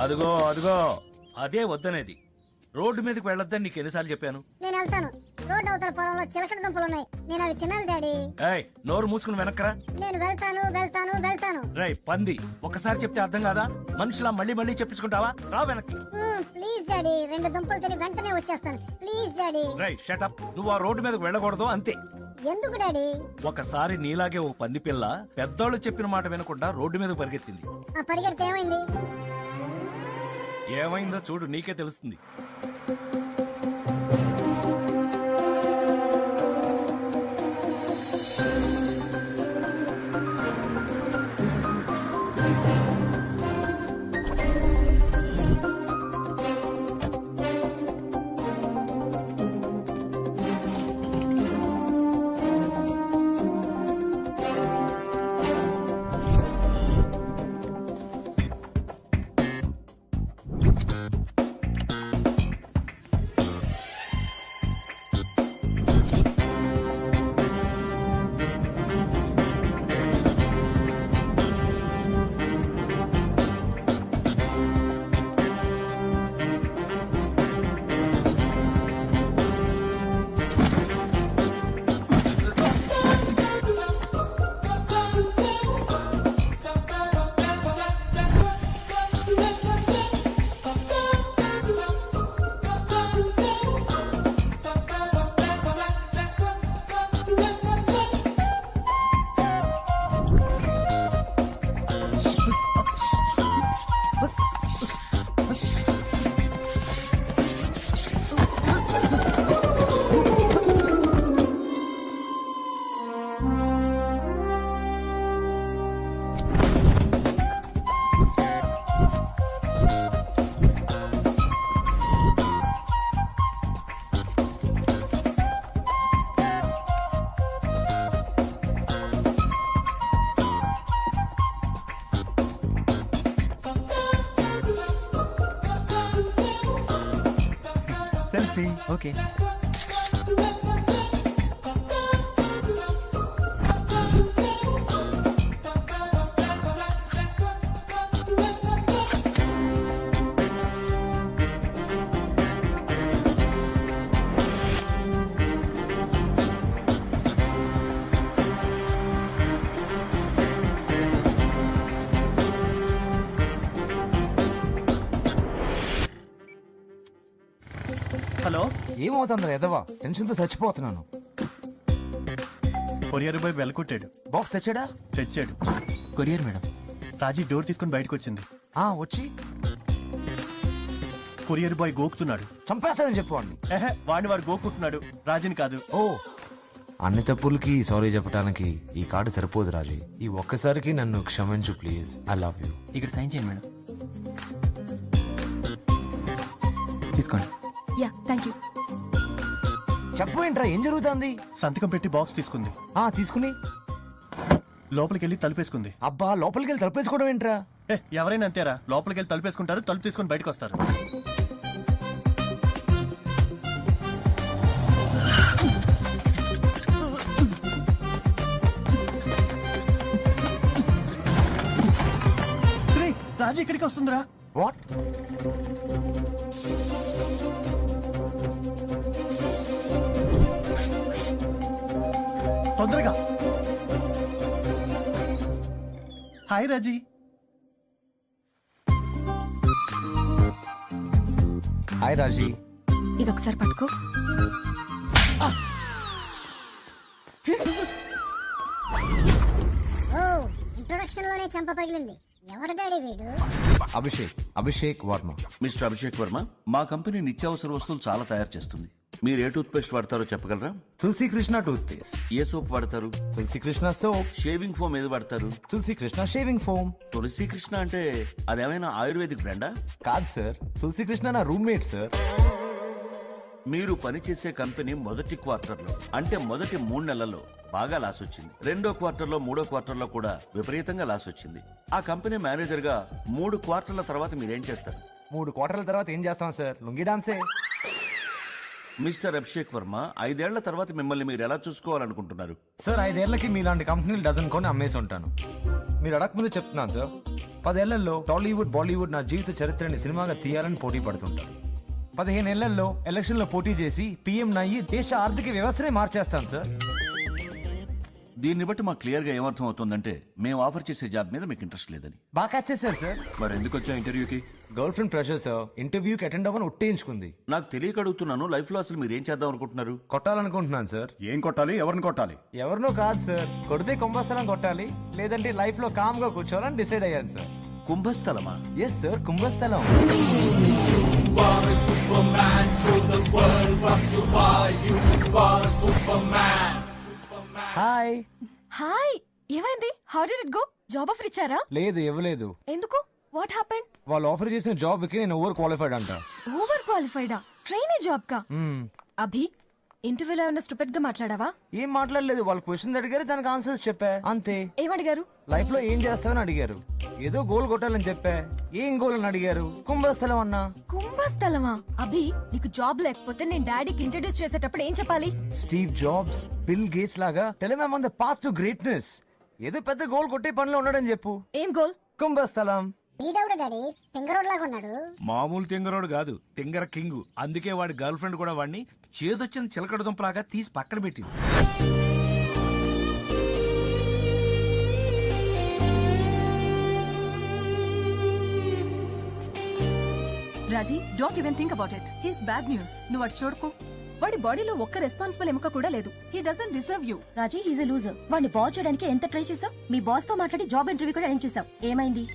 అదిగో అదిగో అదే వద్దనేది. రోడ్డు మీదకి వెళ్ళొద్దని నీకు ఎన్నిసార్లు చెప్పాను? నేను వెళ్తాను. రోడ్డు అవతల పొలంలో చిలకడ దుంపలు ఉన్నాయి, నేను అవి తినాలి డాడీ. ఏయ్, నోరు మూసుకుని వెనక్కరా. నేను వెళ్తాను వెళ్తాను వెళ్తాను. రై పంది, ఒకసారి చెప్తే అర్థం కాదా? మనుషులా మళ్ళీ మళ్ళీ చెప్పించుకుంటావా? రా వెనక్కి. ప్లీజ్ డాడీ, 2 దుంపలు తిని వెంటనే వచ్చేస్తాను. Please daddy. రై షటప్, నువ్వు ఆ రోడ్డు మీదకి వెళ్ళకూడదు అంతే. ఎందుకు డాడీ? ఒకసారి నీలాగే ఓ పంది పిల్ల పెద్దోళ్ళు చెప్పిన మాట వినకుండా రోడ్డు మీద పరిగెత్తింది. ఆ పరిగెడితే ఏమైంది? ఏమైందో చూడు, నీకే తెలుస్తుంది. ఓకే. హలో, ఏమవుతుందా ఎదవా? టెన్షన్ తో చచ్చిపోతున్నాను. కొరియర్ బాయ్ బెల్ కొట్టాడు. బాక్స్ తెచ్చాడా? తెచ్చాడు. Courier madam. రాజీ డోర్ తీసుకుని బయటకు వచ్చింది. వచ్చి కొరియర్ బాయ్ గోకుతున్నాడు. చంపేస్తానని చెప్పు వాడిని. వాడిని వాడు గోకుంటున్నాడు, రాజీని కాదు. ఓ, అన్ని తప్పులకి సారీ చెప్పడానికి ఈ కార్డు సరిపోదు రాజీ. ఈ ఒక్కసారికి నన్ను క్షమించు ప్లీజ్. I love you. ఇక్కడ సైన్ చేయండి మేడం. తీసుకోండి. Yeah, thank you. చెప్పు ఏంట్రా, ఏం జరుగుతుంది? సంతకం పెట్టి బాక్స్ తీసుకుంది. తీసుకుని లోపలికి వెళ్ళి తలుపేసుకుంది. అబ్బా, లోపలికి వెళ్ళి తలపేసుకోవడం ఏంట్రా? ఎవరైనా అంతేరా, లోపలికి వెళ్ళి తలుపేసుకుంటారు, తలుపు తీసుకుని బయటకు వస్తారు. రాజు ఇక్కడికి వస్తుందిరా. వాట్? తొందరగా. హాయ్ రాజీ. హాయ్ రాజీ. ఇదొకసారి పట్టుకో. ఓ ఇంట్రొడక్షన్ లోనే చంప పగిలింది. ఎవరు డాడీ వీడు? అభిషేక్ వర్మ. మిస్టర్ అభిషేక్ వర్మ, మా కంపెనీ నిత్యావసర వస్తువులు చాలా తయారు చేస్తుంది. మీరు ఏ టూత్ పేస్ట్ వాడతారో చెప్పగలరా? తులసి కృష్ణ టూత్ పేస్ట్. ఏ సోప్ వాడతారు? తులసి కృష్ణ సోప్. షేవింగ్ ఫోమ్ ఏది వాడతారు? తులసి కృష్ణ షేవింగ్ ఫోమ్. తులసి కృష్ణ అంటే అదేమైనా ఆయుర్వేదిక్ బ్రాండా? కాదు సార్, తులసి కృష్ణ నా రూమ్మేట్ సార్. మీరు పనిచేసే కంపెనీ మొదటి క్వార్టర్లో అంటే మొదటి 3 నెలల్లో బాగా లాస్ వచ్చింది. రెండో క్వార్టర్లో, మూడో క్వార్టర్లో కూడా విపరీతంగా లాస్ వచ్చింది. ఆ కంపెనీ మేనేజర్ గా 3 క్వార్టర్ల తర్వాత మీరేం చేస్తారు? 3 క్వార్టర్ల తర్వాత ఏం చేస్తాం సార్? లుంగి డాన్సే. మిస్టర్ అభిషేక్ వర్మ, 5 ఏళ్ల తర్వాత మిమ్మల్ని మీరు ఎలా చూసుకోవాలనుకుంటున్నారు? సార్ 5 ఏళ్లకి మీలాంటి కంపెనీలు డజన్ కొని అమ్మేసి ఉంటాను. మీరు అడగకముందు చెప్తున్నాను సార్, 10 ఏళ్లలో టాలీవుడ్, బాలీవుడ్ నా జీవిత చరిత్రని సినిమాగా తీయాలని పోటీ పడుతుంటాను. 15 ఏళ్లలో ఎలక్షన్ లో పోటీ చేసి పీఎం నయ్యి దేశ ఆర్థిక వ్యవస్థనే మార్చేస్తాను సార్. దీన్ని బట్టి మాకు క్లియర్ గా ఏమర్థం అవుతుందంటే మేము ఆఫర్ చేసే జాబ్ మీద మీకు ఇంట్రెస్ట్ లేదని. బాగా క్యాచ్ చేశారు సార్. మరి ఎందుకు వచ్చా ఇంటర్వ్యూకి? గర్ల్ ఫ్రెండ్ ప్రెషర్ సార్, ఇంటర్వ్యూకి అటెండ్ అవ్వని ఒట్టేయించుకుంది. నాకు తెలియక అడుగుతున్నాను, లైఫ్ లో అసలు మీరు ఏం చేద్దాం అనుకుంటున్నారు? కొట్టాలనుకుంటున్నాను సార్. ఏం కొట్టాలి? ఎవరిని కొట్టాలి? ఎవరినో కాదు సార్, కొడితే కుంభస్థలం కొట్టాలి, లేదంటే లైఫ్ లో కామ్ గా కూర్చోవాలని డిసైడ్ అయ్యాను సార్. కుంభస్థలమా? ఎస్ సార్, కుంభస్థలం. హాయ్. హాయ్, ఏమైంది? How did it go? Job offer ఇచ్చారా? లేదు, ఇవ్వలేదు. ఎందుకు? What happened? వాళ్ళు ఆఫర్ చేసిన జాబ్ కి నేను ఓవర్ క్వాలిఫైడ్ అంట. ఓవర్ క్వాలిఫైడా? ట్రైనీ జాబ్ కా? మ్మ్. అభి, ఇంటర్వ్యూలో ఏమైనా స్టూపిడ్ గా మాట్లాడావా? ఏం మాట్లాడలేదు, వాళ్ళు క్వశ్చన్స్ అడిగారు, దానికి ఆన్సర్స్ చెప్పా అంతే. ఏమడిగారు? లైఫ్ లో ఏం చేస్తావని అడిగారు. ఏదో గోల్ కొట్టాలని చెప్పా. ఏం గోల్ అని అడిగారు. కుంభస్థలం అన్నా. కుంభస్థలమా? అభి, నీకు జాబ్ లేకపోతే నేను డాడీకి ఇంట్రడ్యూస్ చేసేటప్పుడు ఏం చెప్పాలి? స్టీవ్ జాబ్స్, బిల్ గేట్స్ లాగా tell him I am on the path to greatness. ఏదో పెద్ద గోల్ కొట్టే పనిలో ఉన్నాడని చెప్పు. ఏం గోల్? కుంభస్థలం. వీడెవడు డాడీ? తింగరోడ్ లాగా ఉన్నాడు. మామూలు తింగరోడు కాదు, తింగర కింగ్. అందుకే వాడి గర్ల్ ఫ్రెండ్ కూడా వాడిని చేదొచ్చిన చిలకడ దుంపలాగా తీసి పక్కన పెట్టింది. Raji, don't even think about it. He's bad news. నువ్వు అటు చూడుకో. వాడి బాడీలో ఒక్క రెస్పాన్సిబుల్ ఎముక కూడా లేదు. He doesn't deserve you. Raji, he's a loser. వాడిని బాస్ చేయడానికి ఎంత ట్రై చేసావు? మీ బాస్ తో మాట్లాడి జాబ్ ఇంటర్వ్యూ కూడా అరేంజ్ చేసావు. ఏమైంది?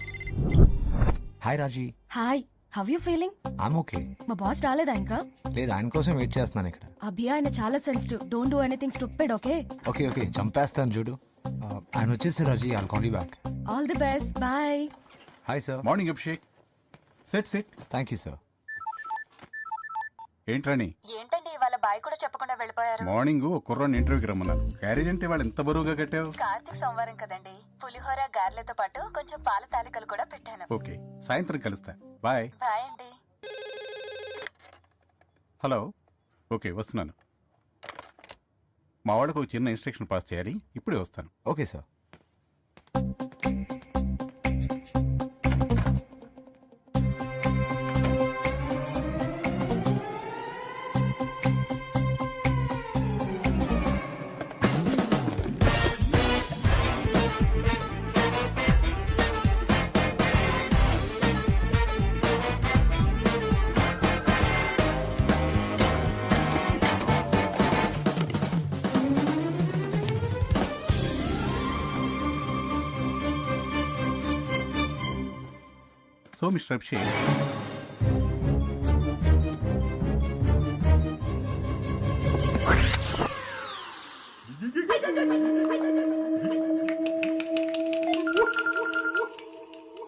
Hi Raji. Hi, how you feeling? I'm okay. మా బాస్ రాలేదా ఇంకా? లేదు, ఆయన కోసం వెయిట్ చేస్తున్నాను ఇక్కడ. అభి, ఆయన చాలా sensitive. Don't do anything stupid, okay? Okay okay, చంపేస్తాను చూడు. ఆయన వచ్చేసి Raji, I'll call you back. All the best, bye. Hi sir. Morning Abhishek. Set set. Thank you sir. ఏంట్రాని? ఏంటండి ఇవాళ బాయ్ కూడా చెప్పకుండా వెళ్ళిపోయారు? మార్నింగ్ ఒక కుర్రాన్ని ఇంటర్వ్యూకి రమ్మన్నాను. క్యారేజ్ అంటే వాళ్ళు ఎంత బరువుగా కట్టావు? కార్తీక్ సోమవారం కదండి. పులిహోర గారెలతో పాటు కొంచెం పాల తాలికలు కూడా పెట్టాను. ఓకే, సాయంత్రం కలుస్తా. బాయ్. బాయ్ అండి. హలో. ఓకే, వస్తున్నాను. మా వాళ్ళకు ఒక చిన్న ఇన్స్ట్రక్షన్ పాస్ చేయాలి. ఇప్పుడే వస్తాను. Okay sir. So mister Abhishek,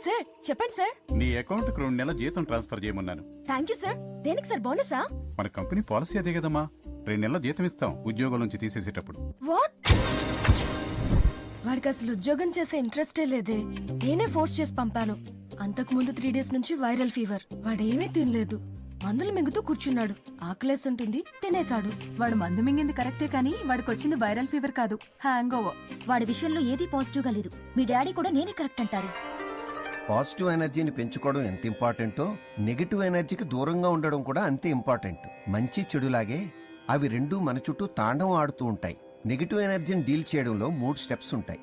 sir చెప్పండి సార్. నీ అకౌంట్ కు 2 నెలల జీతం ట్రాన్స్ఫర్ చేయమన్నాను. Thank you sir. దేనికి సార్? బోనసా? మన కంపెనీ పాలసీ అదే కదమ్మా. 2 నెలల జీతం ఇస్తాం ఉద్యోగం నుంచి తీసేసేటప్పుడు. వాట్? వాడికి అసలు ఉద్యోగం చేసే ఇంట్రెస్టే లేదే. నేనే ఫోర్స్ చేసి పంపాను. అంతకు ముందు 3 days నుంచి వైరల్ ఫీవర్. వాడేమీ తినలేదు, మందులు మింగుతూ కూర్చున్నాడు. ఆకలేస్తుంటుంది, తినేశాడు. వాడు మందు మింగింది కరెక్టే కానీ వాడికి వచ్చింది వైరల్ ఫీవర్ కాదు, హ్యాంగ్ ఓవర్. వాడి విషయంలో ఏది పాజిటివ్ గా లేదు. మీ డాడీ కూడా నేనే కరెక్ట్ అంటారు. పాజిటివ్ ఎనర్జీని పెంచుకోవడం ఎంత ఇంపార్టెంటో నెగిటివ్ ఎనర్జీకి దూరంగా ఉండడం కూడా అంతే ఇంపార్టెంట్. మంచి చెడులాగే అవి రెండూ మన చుట్టూ తాండవం ఆడుతూ ఉంటాయి. నెగిటివ్ ఎనర్జీని డీల్ చేయడంలో 3 స్టెప్స్ ఉంటాయి.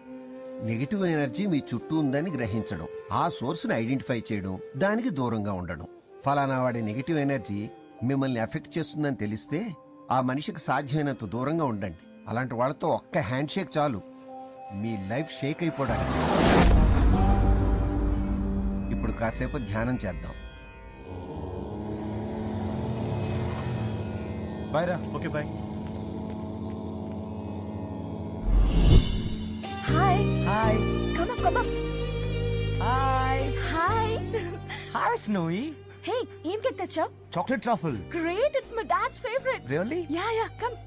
నెగిటివ్ ఎనర్జీ మీ చుట్టూ ఉందని గ్రహించడం, ఆ సోర్స్ని ఐడెంటిఫై చేయడం, దానికి దూరంగా ఉండడం. ఫలానా వాడి నెగిటివ్ ఎనర్జీ మిమ్మల్ని ఎఫెక్ట్ చేస్తుందని తెలిస్తే ఆ మనిషికి సాధ్యమైనంత దూరంగా ఉండండి. అలాంటి వాళ్ళతో ఒక్క హ్యాండ్ షేక్ చాలు, మీ లైఫ్ షేక్ అయిపోవడానికి. ఇప్పుడు కాసేపు ధ్యానం చేద్దాం. బాయ్ రా. Okay bye. Hi hi come up come up. Hi hi hi Snowy. Hey, ఏం కేక్ తెచ్చావ్? Chocolate truffle. Great, it's my dad's favourite. Really? Yeah come.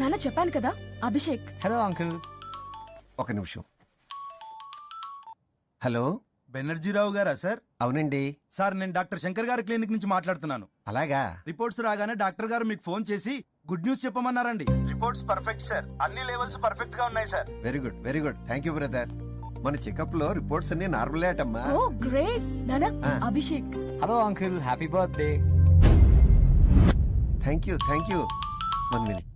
నాన్న చెప్పాను కదా, అభిషేక్. Hello uncle. ఒక నిమిషం. హలో, బెనర్జీరావు గారా సార్? అవునండి. సార్ నేను డాక్టర్ శంకర్ గారి క్లినిక్ నుంచి మాట్లాడుతున్నాను. అలాగా? రిపోర్ట్స్ రాగానే డాక్టర్ గారు మీకు ఫోన్ చేసి గుడ్ న్యూస్ చెప్పమన్నారండి. రిపోర్ట్స్ పర్ఫెక్ట్ సార్, అన్ని లెవెల్స్ పర్ఫెక్ట్ గా ఉన్నాయి sir. Very good very good. Thank you brother. మన చెకప్ లో రిపోర్ట్స్ అన్ని నార్మల్ అమ్మా. ఓ గ్రేట్. నాన్న, Abhishek. Hello uncle, happy birthday. Thank you thank you. 1 minute.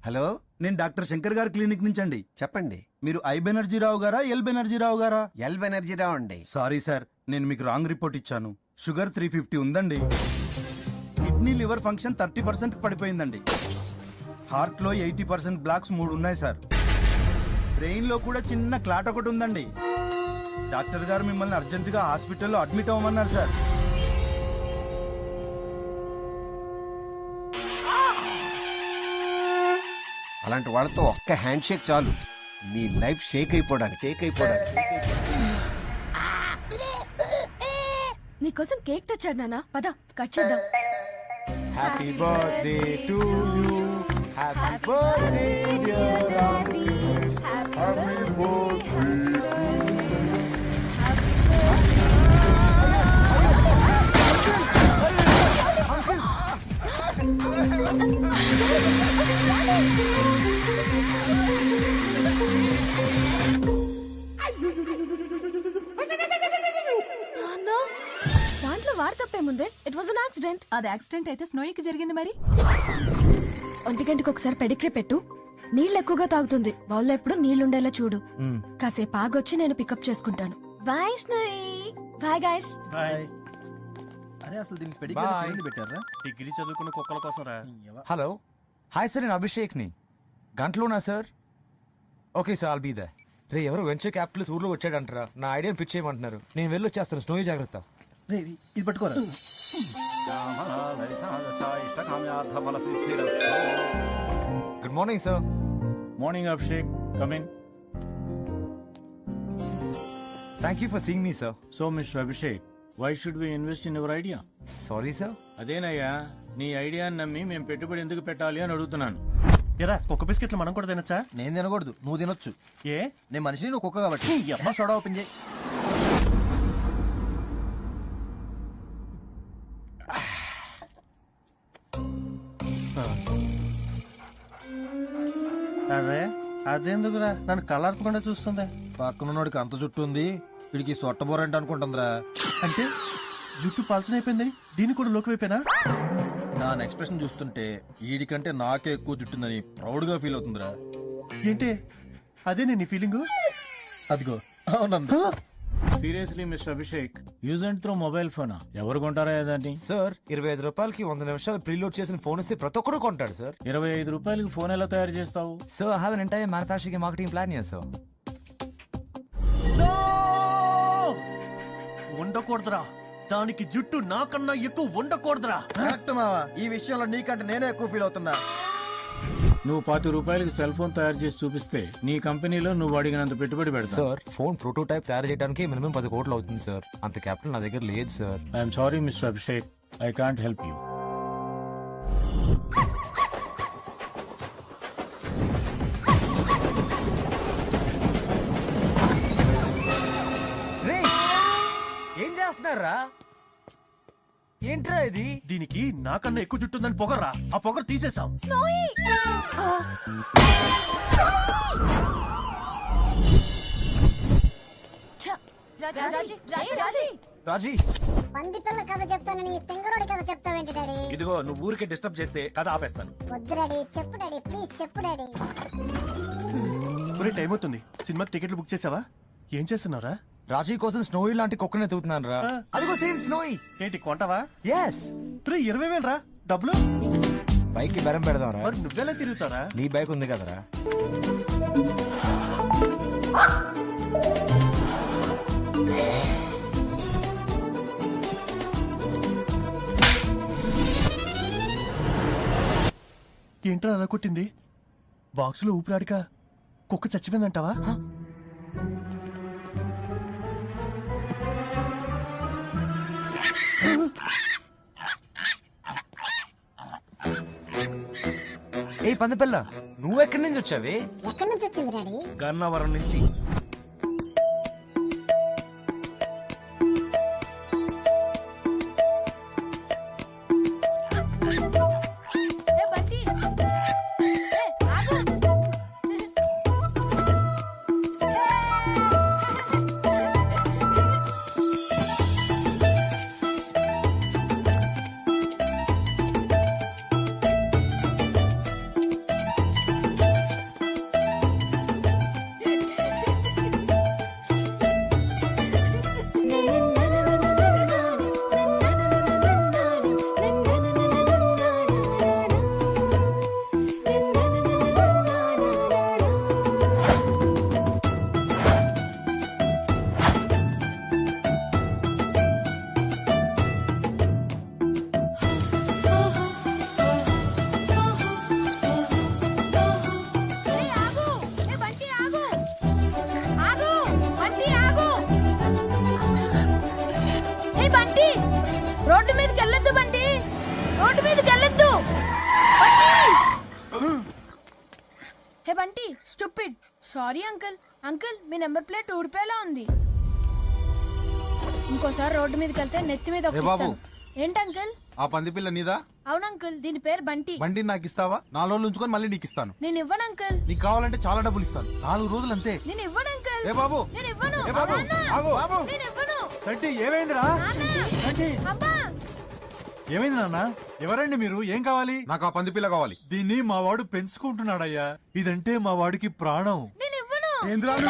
Hello, నేను డాక్టర్ శంకర్ గారి క్లినిక్ నుంచి అండి. చెప్పండి. మీరు ఐ బెనర్జీరావు గారా, ఎల్ బెనర్జీరావు గారా? ఎల్ బెనర్జీరావు అండి. సారీ సార్, నేను మీకు రాంగ్ రిపోర్ట్ ఇచ్చాను. షుగర్ 350 ఉందండి. Kidney liver function 30% పడిపోయిందండి. హార్ట్ లో 80% బ్లాక్స్ 3 ఉన్నాయి సార్. బ్రెయిన్ లో కూడా చిన్న క్లాట్ ఒకటి ఉందండి. డాక్టర్ గారు మిమ్మల్ని అర్జెంట్ గా హాస్పిటల్లో అడ్మిట్ అవ్వమన్నారు సార్. అలాంటి వాళ్ళతో ఒక్క హ్యాండ్ షేక్ చాలు, మీ లైఫ్ షేక్ అయిపోవడానికి. నీకోసం కేక్ తెచ్చాడు నాన్న, పద కట్ చేద్దాం. Happy birthday to you. Happy birthday dear uncle. Happy నాన్న, దాంట్లో వాడు తప్పేముందే? It was an accident. అది యాక్సిడెంట్ అయితే స్నోయికి జరిగింది మరి. 1 గంటకి ఒకసారి పెడిగ్రీ పెట్టు. నీళ్ళు ఎక్కువగా తాగుతుంది. బౌల్లో ఎప్పుడు నీళ్లుండేలా చూడు. కాసేపు ఆగొచ్చి నేను పికప్ చేసుకుంటాను. Bye Snowy. Bye guys. Bye. అరే అసలు దీనికి పెడిగ్రీ పెట్టారా? డిగ్రీ చదువుకున్న కుక్కల కోసం రా. హలో హాయ్ సార్, నేను అభిషేక్ ని. గంటలోనా sir? Okay sir, I'll be there. రే, ఎవరో వెంచర్ క్యాపిటల్స్ ఊర్లో వచ్చాడంటారా? నా ఐడియాని పిచ్ చేయమంటున్నారు. నేను వెళ్ళి వచ్చేస్తాను. స్నోయి జాగ్రత్త. ఇది పట్టుకోరా. Good morning sir. Morning Abhishek, come in. Thank you for seeing me sir. So mister Abhishek, why should we invest in your idea? Sorry sir. అదేనయ్యా, నీ ఐడియాని నమ్మి మేము పెట్టుబడి ఎందుకు పెట్టాలి అని అడుగుతున్నాను. ఎరా, కుక్క బిస్కెట్లు మనం కూడా తినచ్చా? నేను తినకూడదు, నువ్వు తినొచ్చు. ఏ? నేను మనిషిని, నువ్వు కుక్క కాబట్టి. అమ్మ సోడా ఓపెన్ చేయి. అరే అదెందుకురా నన్ను కళ్ళార్పకుండా చూస్తుంది? పక్కనున్నోడికి అంత జుట్టు ఉంది, వీడికి సొట్టబోరంట అనుకుంటుందిరా. అంటే జుట్టు పల్చనైపోయిందని దీన్ని కూడా లోకి వైపోయినా? దాని ఎక్స్ప్రెషన్ చూస్తుంటే వీడికంటే నాకే ఎక్కువ జుట్టుందని ప్రౌడ్ గా ఫీల్ అవుతుందిరా. ఏంటి అదే నీ ఫీలింగ్? అదిగో అవునంద. Seriously mister Abhishek, use and throw mobile ఫోనా? ఎవరు కొంటారా ఏదండి? సార్, 25 రూపాయలకి 100 నిమిషాలు ప్రీలోడ్ చేసిన ఫోన్ ఇస్తే ప్రతి ఒక్కరు కొంటాడు సార్. 25 రూపాయలకి ఫోన్ ఎలా తయారు చేస్తావు? Sir, I have an entire manufacturing marketing plan here sir. ఉండకూడదురా, దానికి జుట్టు నాకన్నా ఎక్కువ ఉండకూడదురా. కరెక్ట్ మావా, ఈ విషయంలో నీకంటే నేనే ఎక్కువ ఫీల్ అవుతున్నా. నువ్వు 10 రూపాయలకి సెల్ ఫోన్ తయారు చేసి చూపిస్తే నీ కంపెనీలో నువ్వు అడిగినంత పెట్టుబడి పెడతావు. సార్, ఫోన్ ప్రోటోటైప్ తయారు చేయడానికి మినిమం 10 కోట్లు అవుతుంది సార్. అంత క్యాపిటల్ నా దగ్గర లేదు sir. I'm sorry mister Abhishek, I can't help you. ఏమన్నారా? ఏంట్రా ఇది? దీనికి నాకన్నా ఎక్కువ జుట్టు ఉందని పొగర్రా, ఆ పొగరు తీసేసాం. రాజీ, పంది పిల్ల కథ చెప్తానని తింగరోడి కథ చెప్తావేంటి డాడీ? ఇదిగో నువ్వు ఊరికే డిస్టర్బ్ చేస్తే కథ ఆపేస్తాను. వద్దు డాడీ, చెప్పు డాడీ, ప్లీజ్ చెప్పు డాడీ. ఒరే, టైం అవుతుంది, సినిమాకి టికెట్లు బుక్ చేసావా? ఏం చేస్తున్నారా? రాజీ కోసం స్నోయి లాంటి కుక్కనే తూతున్నాను రా. అదిగో సేమ్ స్నోయి. ఏంటి కొంటావా? ఎస్. 20,000 రా డబ్బులు. బైక్ కి బెరం పెడదాం రా. మరి నువ్వెలా తిరుగుతారా? నీ బైక్ ఉంది కదరా. ఏంట్రా అలా కొట్టింది? బాక్సులో ఊపిరాడిక కుక్క చచ్చిపోయిందంటావా? ఏ పందపిల్ల, నువ్వెక్కడి నుంచి వచ్చావే? ఎక్కడి నుంచి వచ్చింది డాడీ? గన్నవరం నుంచి. రోడ్డు మీదకి వెళ్ళొద్దు బండి, రోడ్డు మీదకి వెళ్ళొద్దు. Hey Banti, stupid. Sorry uncle. Uncle, మీ నెంబర్ ప్లేట్ ఊడిపోయేలా ఉంది. ఇంకోసారి రోడ్డు మీదకి వెళ్తే నెత్తి మీద ఒకటిస్తాను. ఏంటి అంకుల్? ఆ పంది పిల్ల నీదా? అవును అంకుల్, దీని పేరు బంటి. బండి నాకు ఇస్తావా? 4 రోజులు ఉంచుకొని మళ్ళీ నీకు ఇస్తాను. నేను ఇవ్వను అంకుల్. నీకు కావాలంటే చాలా డబ్బులు ఇస్తాను. 4 రోజులు అంతే. నేను ఇవ్వను అంకుల్. ఏ బాబు, నేను ఇవ్వను. ఏ బాబు, ఆగు బాబు. నేను ఇవ్వను. సంటి, ఏమైందిరా? అబ్బా, ఏమైంది నాన్న? ఎవరండి మీరు? ఏం కావాలి? నాకు ఆ పంది పిల్ల కావాలి. దీన్ని మా వాడు పెంచుకుంటున్నాడయ్యా. ఇదంటే మా వాడికి ప్రాణం. నేను ఇవ్వను. ఏంద్రాలు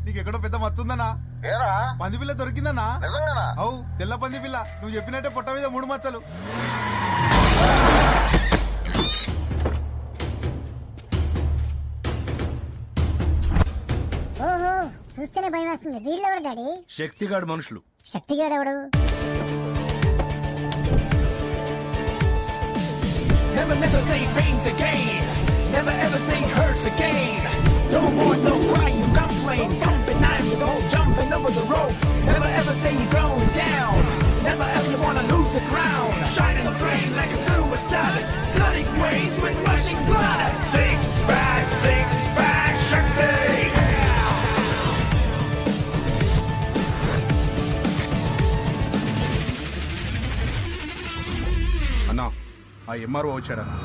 నీకెక్కడో పెద్ద మచ్చుందనా? పంది పిల్ల దొరికిందన్నా? అవు, తెల్ల పంది పిల్ల. నువ్వు చెప్పినట్టే పొట్ట మీద 3 మచ్చలు. ఓహో, చూస్తేనే భయం వేస్తుంది. వీళ్ళెవరు డాడీ? శక్తిగాడు మనుషులు. శక్తిగాడు ఎవడు? Never, never say pains again. Never ever say hurts again. No more, no crying, you complain. Jumping, I'm go jumping over the rope. Never ever say you're going down. Never ever you wanna lose the crown. Shining the train like a silver star. Flooding waves with rushing blood. Six pack, Shakti. అన్నా, ఆ MRO వచ్చాడన్నా.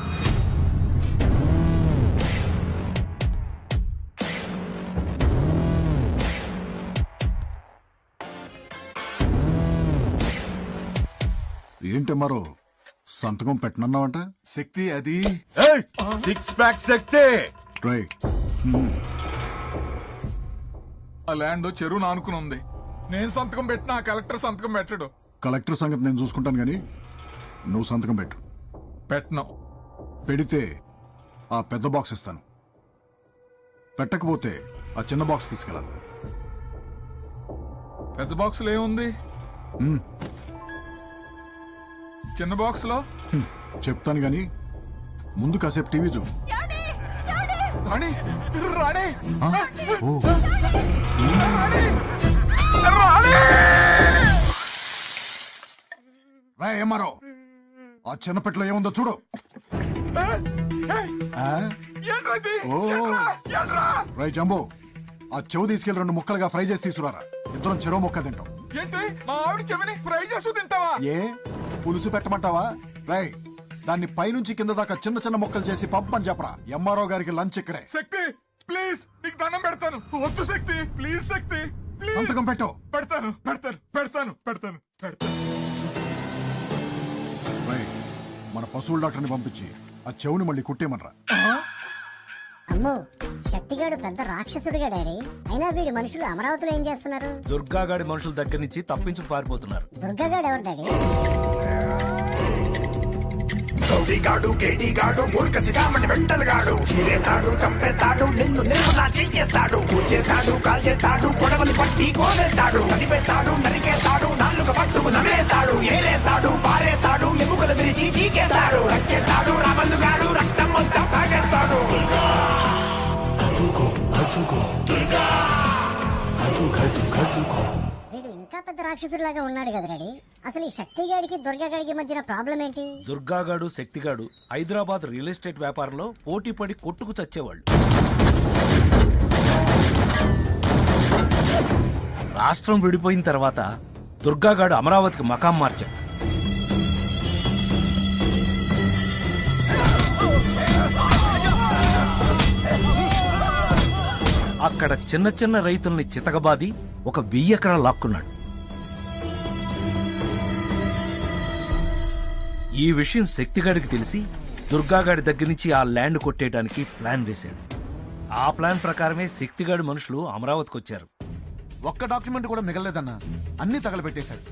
ఏంటి మరో సంతకం పెట్టనన్నావంట? శక్తి అది 6 pack శక్తి. ఆ land చెరువు నానుకుని ఉంది. నేను సంతకం పెట్టినా కలెక్టర్ సంతకం పెట్టడు. కలెక్టర్ సంగతి నేను చూసుకుంటాను గాని నువ్వు సంతకం పెట్టు. పెట్టను. పెడితే ఆ పెద్ద బాక్స్ ఇస్తాను. పెట్టకపోతే ఆ చిన్న బాక్స్ తీసుకెళ్ళాలి. పెద్ద బాక్స్ లో ఏముంది? చిన్న బాక్స్ లో చెప్తాను గాని ముందు కాసేపు టీవీ చూ. రాణి రాణి ఏమారో ఆ చిన్న పెట్టలో ఏముందో చూడు. రై జంబో, ఆ చెవు తీసుకెళ్లి 2 ముక్కలుగా ఫ్రై చేసి తీసుకురారా. ఇద్దరం చెరో ముక్క తింటాం. ఏంటి మా ఆవిడ చెవిని ఫ్రై చేస్తూ తింటావా? ఏ పులుసు పెట్టమంటావా? రై దాన్ని పైనుంచి కింద దాకా చిన్న చిన్న ముక్కలు చేసి పంపని చెప్పరా. ఎంఆర్ఓ గారికి లంచ్ ఇక్కడే. శక్తి ప్లీజ్, నీకు దండం పెడతాను. వద్దు శక్తి, ప్లీజ్ శక్తి, ప్లీజ్. సంతకం పెట్టు. పెడతాను పెడతాను పెడతాను పెడతాను పెడతాను. రై మన పశువుల డాక్టర్ని పంపించి ఆ చెవుని మళ్ళీ కుట్టేమనరా. అమ్మో, శక్తిగాడు పెద్ద రాక్షసుడిగా డాడీ. అయినా వీడి మనుషులు అమరావతిలో ఏం చేస్తున్నారు? దుర్గాగాడి మనుషుల దగ్గర నుంచి తప్పించుకు పారిపోతున్నారు. దుర్గాగాడు ఎవరు డాడీ? గౌడిగాడు కేడిగాడు మూర్ఖసిగామని వెంటలుగాడు. చీరేస్తాడు, చంపేస్తాడు, నిన్ను నిర్మలా చేస్తాడు. కూర్చేస్తాడు, కాల్చేస్తాడు, పొడవలు పట్టి కోవేస్తాడు. కదిపేస్తాడు, నరికేస్తాడు, నాలుగు పట్టుకు నవ్వేస్తాడు. ఏరేస్తాడు, పారేస్తాడు, ఎముకలు విరిచి చీకేస్తాడు. రక్కేస్తాడు, రామల్లుగాడు రక్తం మొత్తం తాగేస్తాడు. వీడు ఇంకా పెద్ద రాక్షసుడిలాగా ఉన్నాడు కదా డాడీ. అసలు ఈ శక్తిగాడికి దుర్గాగాడికి మధ్యన ప్రాబ్లం ఏంటి? దుర్గాగాడు శక్తిగాడు హైదరాబాద్ రియల్ ఎస్టేట్ వ్యాపారంలో పోటీ పడి కొట్టుకు చచ్చేవాళ్ళు. రాష్ట్రం విడిపోయిన తర్వాత దుర్గాగాడు అమరావతికి మకాం మార్చాడు. అక్కడ చిన్న చిన్న రైతుల్ని చితకబాది ఒక 1000 ఎకరాలు లాక్కున్నాడు. ఈ విషయం శక్తిగాడికి తెలిసి దుర్గాగాడి దగ్గర నుంచి ఆ ల్యాండ్ కొట్టేయడానికి ప్లాన్ వేశాడు. ఆ ప్లాన్ ప్రకారమే శక్తిగాడి మనుషులు అమరావతికి వచ్చారు. ఒక్క డాక్యుమెంట్ కూడా మిగలలేదన్నా, అన్ని తగలబెట్టేశాడు.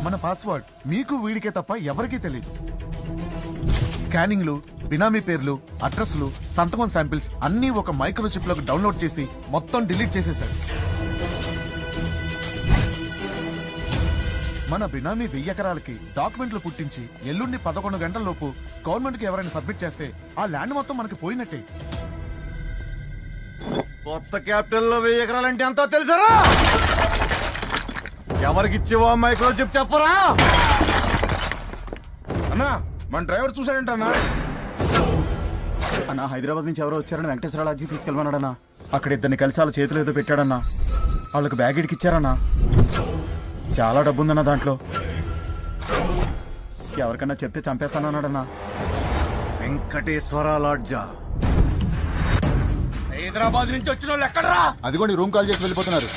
మన పాస్వర్డ్ మీకు వీడికే తప్ప ఎవరికీ తెలియదు. స్కానింగ్లు, బినామీ పేర్లు, అడ్రస్లు, సంతకం శాంపిల్స్ అన్నీ ఒక మైక్రోచిప్ లోకి డౌన్లోడ్ చేసి మొత్తం డిలీట్ చేసేశారు. మన బినామీ 1000 ఎకరాలకి డాక్యుమెంట్లు పుట్టించి ఎల్లుండి 11 గంటల లోపు గవర్నమెంట్ కి ఎవరైనా సబ్మిట్ చేస్తే ఆ ల్యాండ్ మొత్తం మనకి పోయినట్టే. కొత్త క్యాపిటల్ లో 1000 ఎకరాలంటే అంతా తెలుసరా? ఎవరికిచ్చేవో మైక్రోచిప్ చెప్పరా? అన్నా మన డ్రైవర్ చూశాడంటన్నా. అన్నా హైదరాబాద్ నుంచి ఎవరో వచ్చారని వెంకటేశ్వర లాడ్జికి తీసుకెళ్ళమన్నాడన్నా. అక్కడ ఇద్దరిని కలిసి వాళ్ళ చేతులు ఏదో పెట్టాడన్నా. వాళ్ళకి బ్యాగ్ ఇడికి ఇచ్చారన్నా. చాలా డబ్బు ఉందన్న దాంట్లో. ఎవరికన్నా చెప్తే చంపేస్తానన్నాడన్నా. వెంకటేశ్వర లాడ్జా? హైదరాబాద్ నుంచి వచ్చిన వాళ్ళు ఎక్కడరా? అదిగోండి రూమ్ కాల్ చేసి వెళ్ళిపోతున్నారు.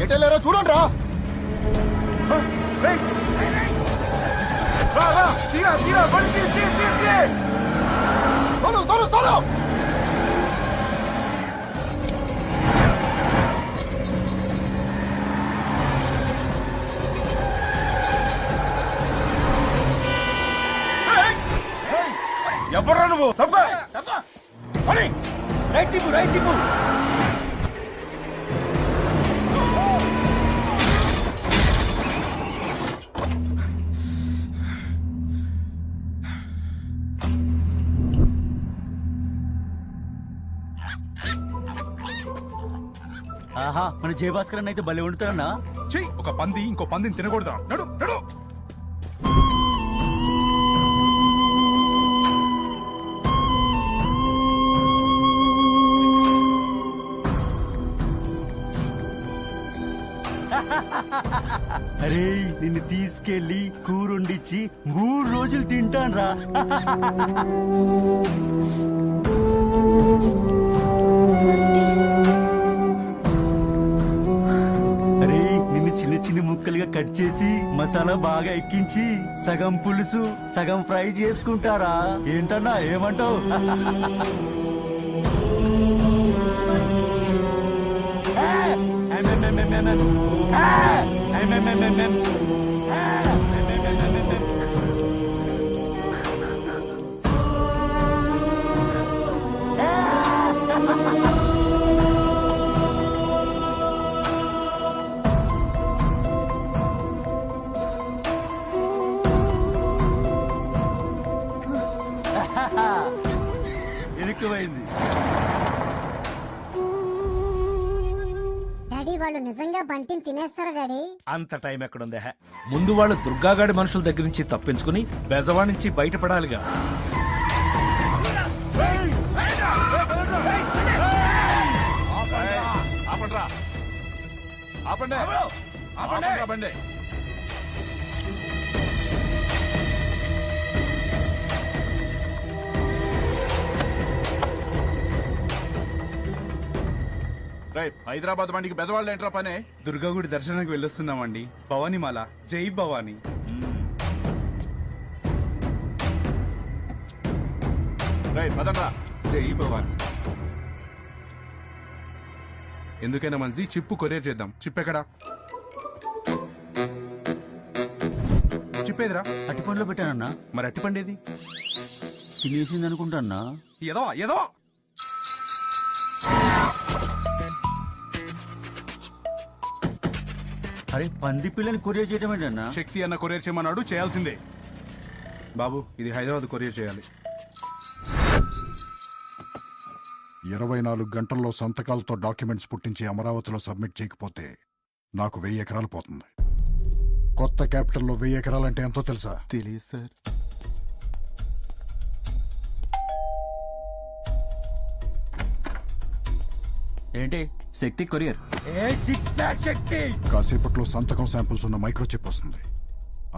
ఎటెళ్ళారో చూడండి రా. ఎవర్రా నువ్వు? రైట్ తిప్పు, రైట్ తిప్పు. ఆహా, మన జయభాస్కర్ అయితే భలే వండుతారన్నా. చెయ్యి ఒక పంది ఇంకో పందిని తినకూడదా? నడు నడు. అరే నిన్ను తీసుకెళ్లి కూరొండిచ్చి 3 రోజులు తింటాన్రా. అరే నిన్ను చిన్న చిన్న ముక్కలుగా కట్ చేసి మసాలా బాగా ఎక్కించి సగం పులుసు సగం ఫ్రై చేసుకుంటారా? ఏంటన్నా ఏమంటావు? ఇరుక్కుపోయింది. డాడీ వాళ్ళు నిజంగా బంటిని తినేస్తారా డాడీ? అంత టైం ఎక్కడుందే? ముందు వాళ్ళు దుర్గాగాడి మనుషుల దగ్గర నుంచి తప్పించుకుని బెజవాడ నుంచి బయటపడాలిగా. హైదరాబాద్ బండికి బెదవాళ్ళు ఏంట్రా పనే? దుర్గాగుడి దర్శనానికి వెళ్ళొస్తున్నామండి. భవానీమాల, జై భవానీ. పదండ్రా. జై భవానీ. ఎందుకైనా మంచిది చిప్పు కొరియర్ చేద్దాం. చిప్ ఎక్కడా? చిప్పేదిరా? అట్టిపండులో పెట్టానన్నా. మరి అట్టిపండేది? తినేసింది అనుకుంటాన్నా. ఏదో అరే పంది పిల్లని కొరియర్ చేయడం ఏంటన్నా? శక్తి అన్న కొరియర్ చేయమన్నాడు, చేయాల్సిందే. బాబు ఇది హైదరాబాద్ కొరియర్ చేయాలి. 24 గంటల్లో సంతకాలతో డాక్యుమెంట్స్ పుట్టించి అమరావతిలో సబ్మిట్ చేయకపోతే నాకు 1000 ఎకరాలు పోతుంది. కొత్త క్యాపిటల్లో 1000 ఎకరాలంటే ఎంతో తెలుసా? తెలియదు సార్. ఏంటి శక్తి కొరియర్? శక్తి కాసేపట్లో సంతకం శాంపుల్స్ ఉన్న మైక్రోచిప్ వస్తుంది.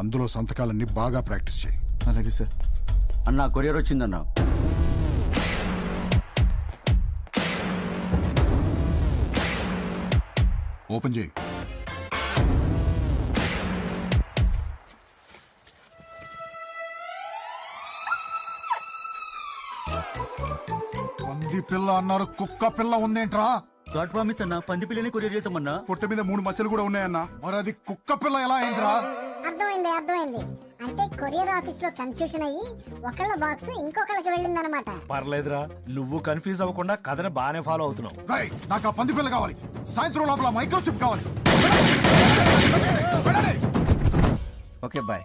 అందులో సంతకాలన్నీ బాగా ప్రాక్టీస్ చేయి. అలాగే సార్. అన్నా కొరియర్ వచ్చిందన్నా. ఓపెన్ చేయి. పంది పిల్ల అన్నారు, కుక్క పిల్ల ఉందేంట్రా? గాడ్ ప్రామిస్ అన్నా, పంది పిల్లని కొరియర్ చేసామన్నా. పొట్ట మీద 3 మచ్చలు కూడా ఉన్నాయన్నా. మరి అది కుక్క పిల్ల ఎలా అయిందిరా? అర్థమైంది. అంటే కొరియర్ ఆఫీస్ లో కన్ఫ్యూషన్ అయ్యి ఒకళ్ళ బాక్స్ ఇంకొకళ్ళకి వెళ్ళిందనమాట. పర్లేదురా, నువ్వు కన్ఫ్యూజ్ అవ్వకుండా కథను బాగానే ఫాలో అవుతున్నావు. నాకు ఆ పంది పిల్ల కావాలి. సాయంత్రం లోపల మైక్రోచిప్ కావాలి. Okay boy.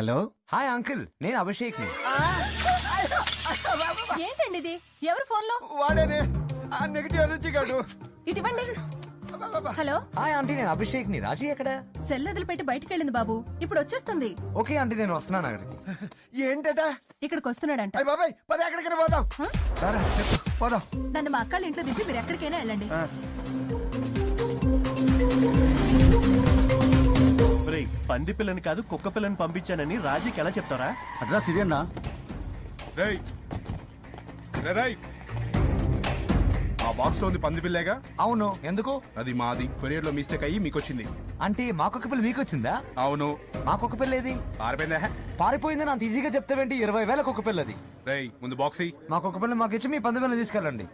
Hello. Hi uncle, నేను అభిషేక్ ని. ఏంటండి ఇది? ఎవరు ఫోన్ లో? వాడేనే ఆ నెగటివ్ ఎనర్జీ గాడు. ఇటువంటి. హలో. హాయ్ ఆంటీ, నేను అభిషేక్ ని. రాజీ ఎక్కడ? సెల్ వదిలిపెట్టి బయటికి వెళ్ళింది బాబు. ఇప్పుడు వచ్చేస్తుంది. ఓకే ఆంటీ, నేను వస్తున్నాను అక్కడికి. ఏంటట? ఇక్కడికి వస్తున్నాడంట. బాబాయ్ పద, ఎక్కడికైనా పోదాం. పోదాం. నన్ను మా అక్కళ్ళ ఇంట్లో దింపి మీరు ఎక్కడికైనా వెళ్ళండి. పంది పిల్లని కాదు కుక్క పిల్లని పంపించానని రాజీకి ఎలా చెప్తారా? అడ్రస్ ఇది అన్నా. ఆ బాక్స్ లో ఉంది పంది పిల్లేగా? అవును. ఎందుకు? అది మాది. కొరియర్ లో మిస్టేక్ అయ్యి మీకు వచ్చింది. అంటే మా కుక్క పిల్ల మీకు వచ్చిందా? అవును. మా కుక్క పిల్ల ఏది? పారిపోయిందా? పారిపోయిందని అంత ఈజీగా చెప్తావేంటి? 20,000 కుక్క పిల్లది. రేయ్ ముందు బాక్స్ ఇయ్యి. మా కుక్క పిల్ల మాకు ఇచ్చి మీ పంది పిల్లని తీసుకెళ్ళండి.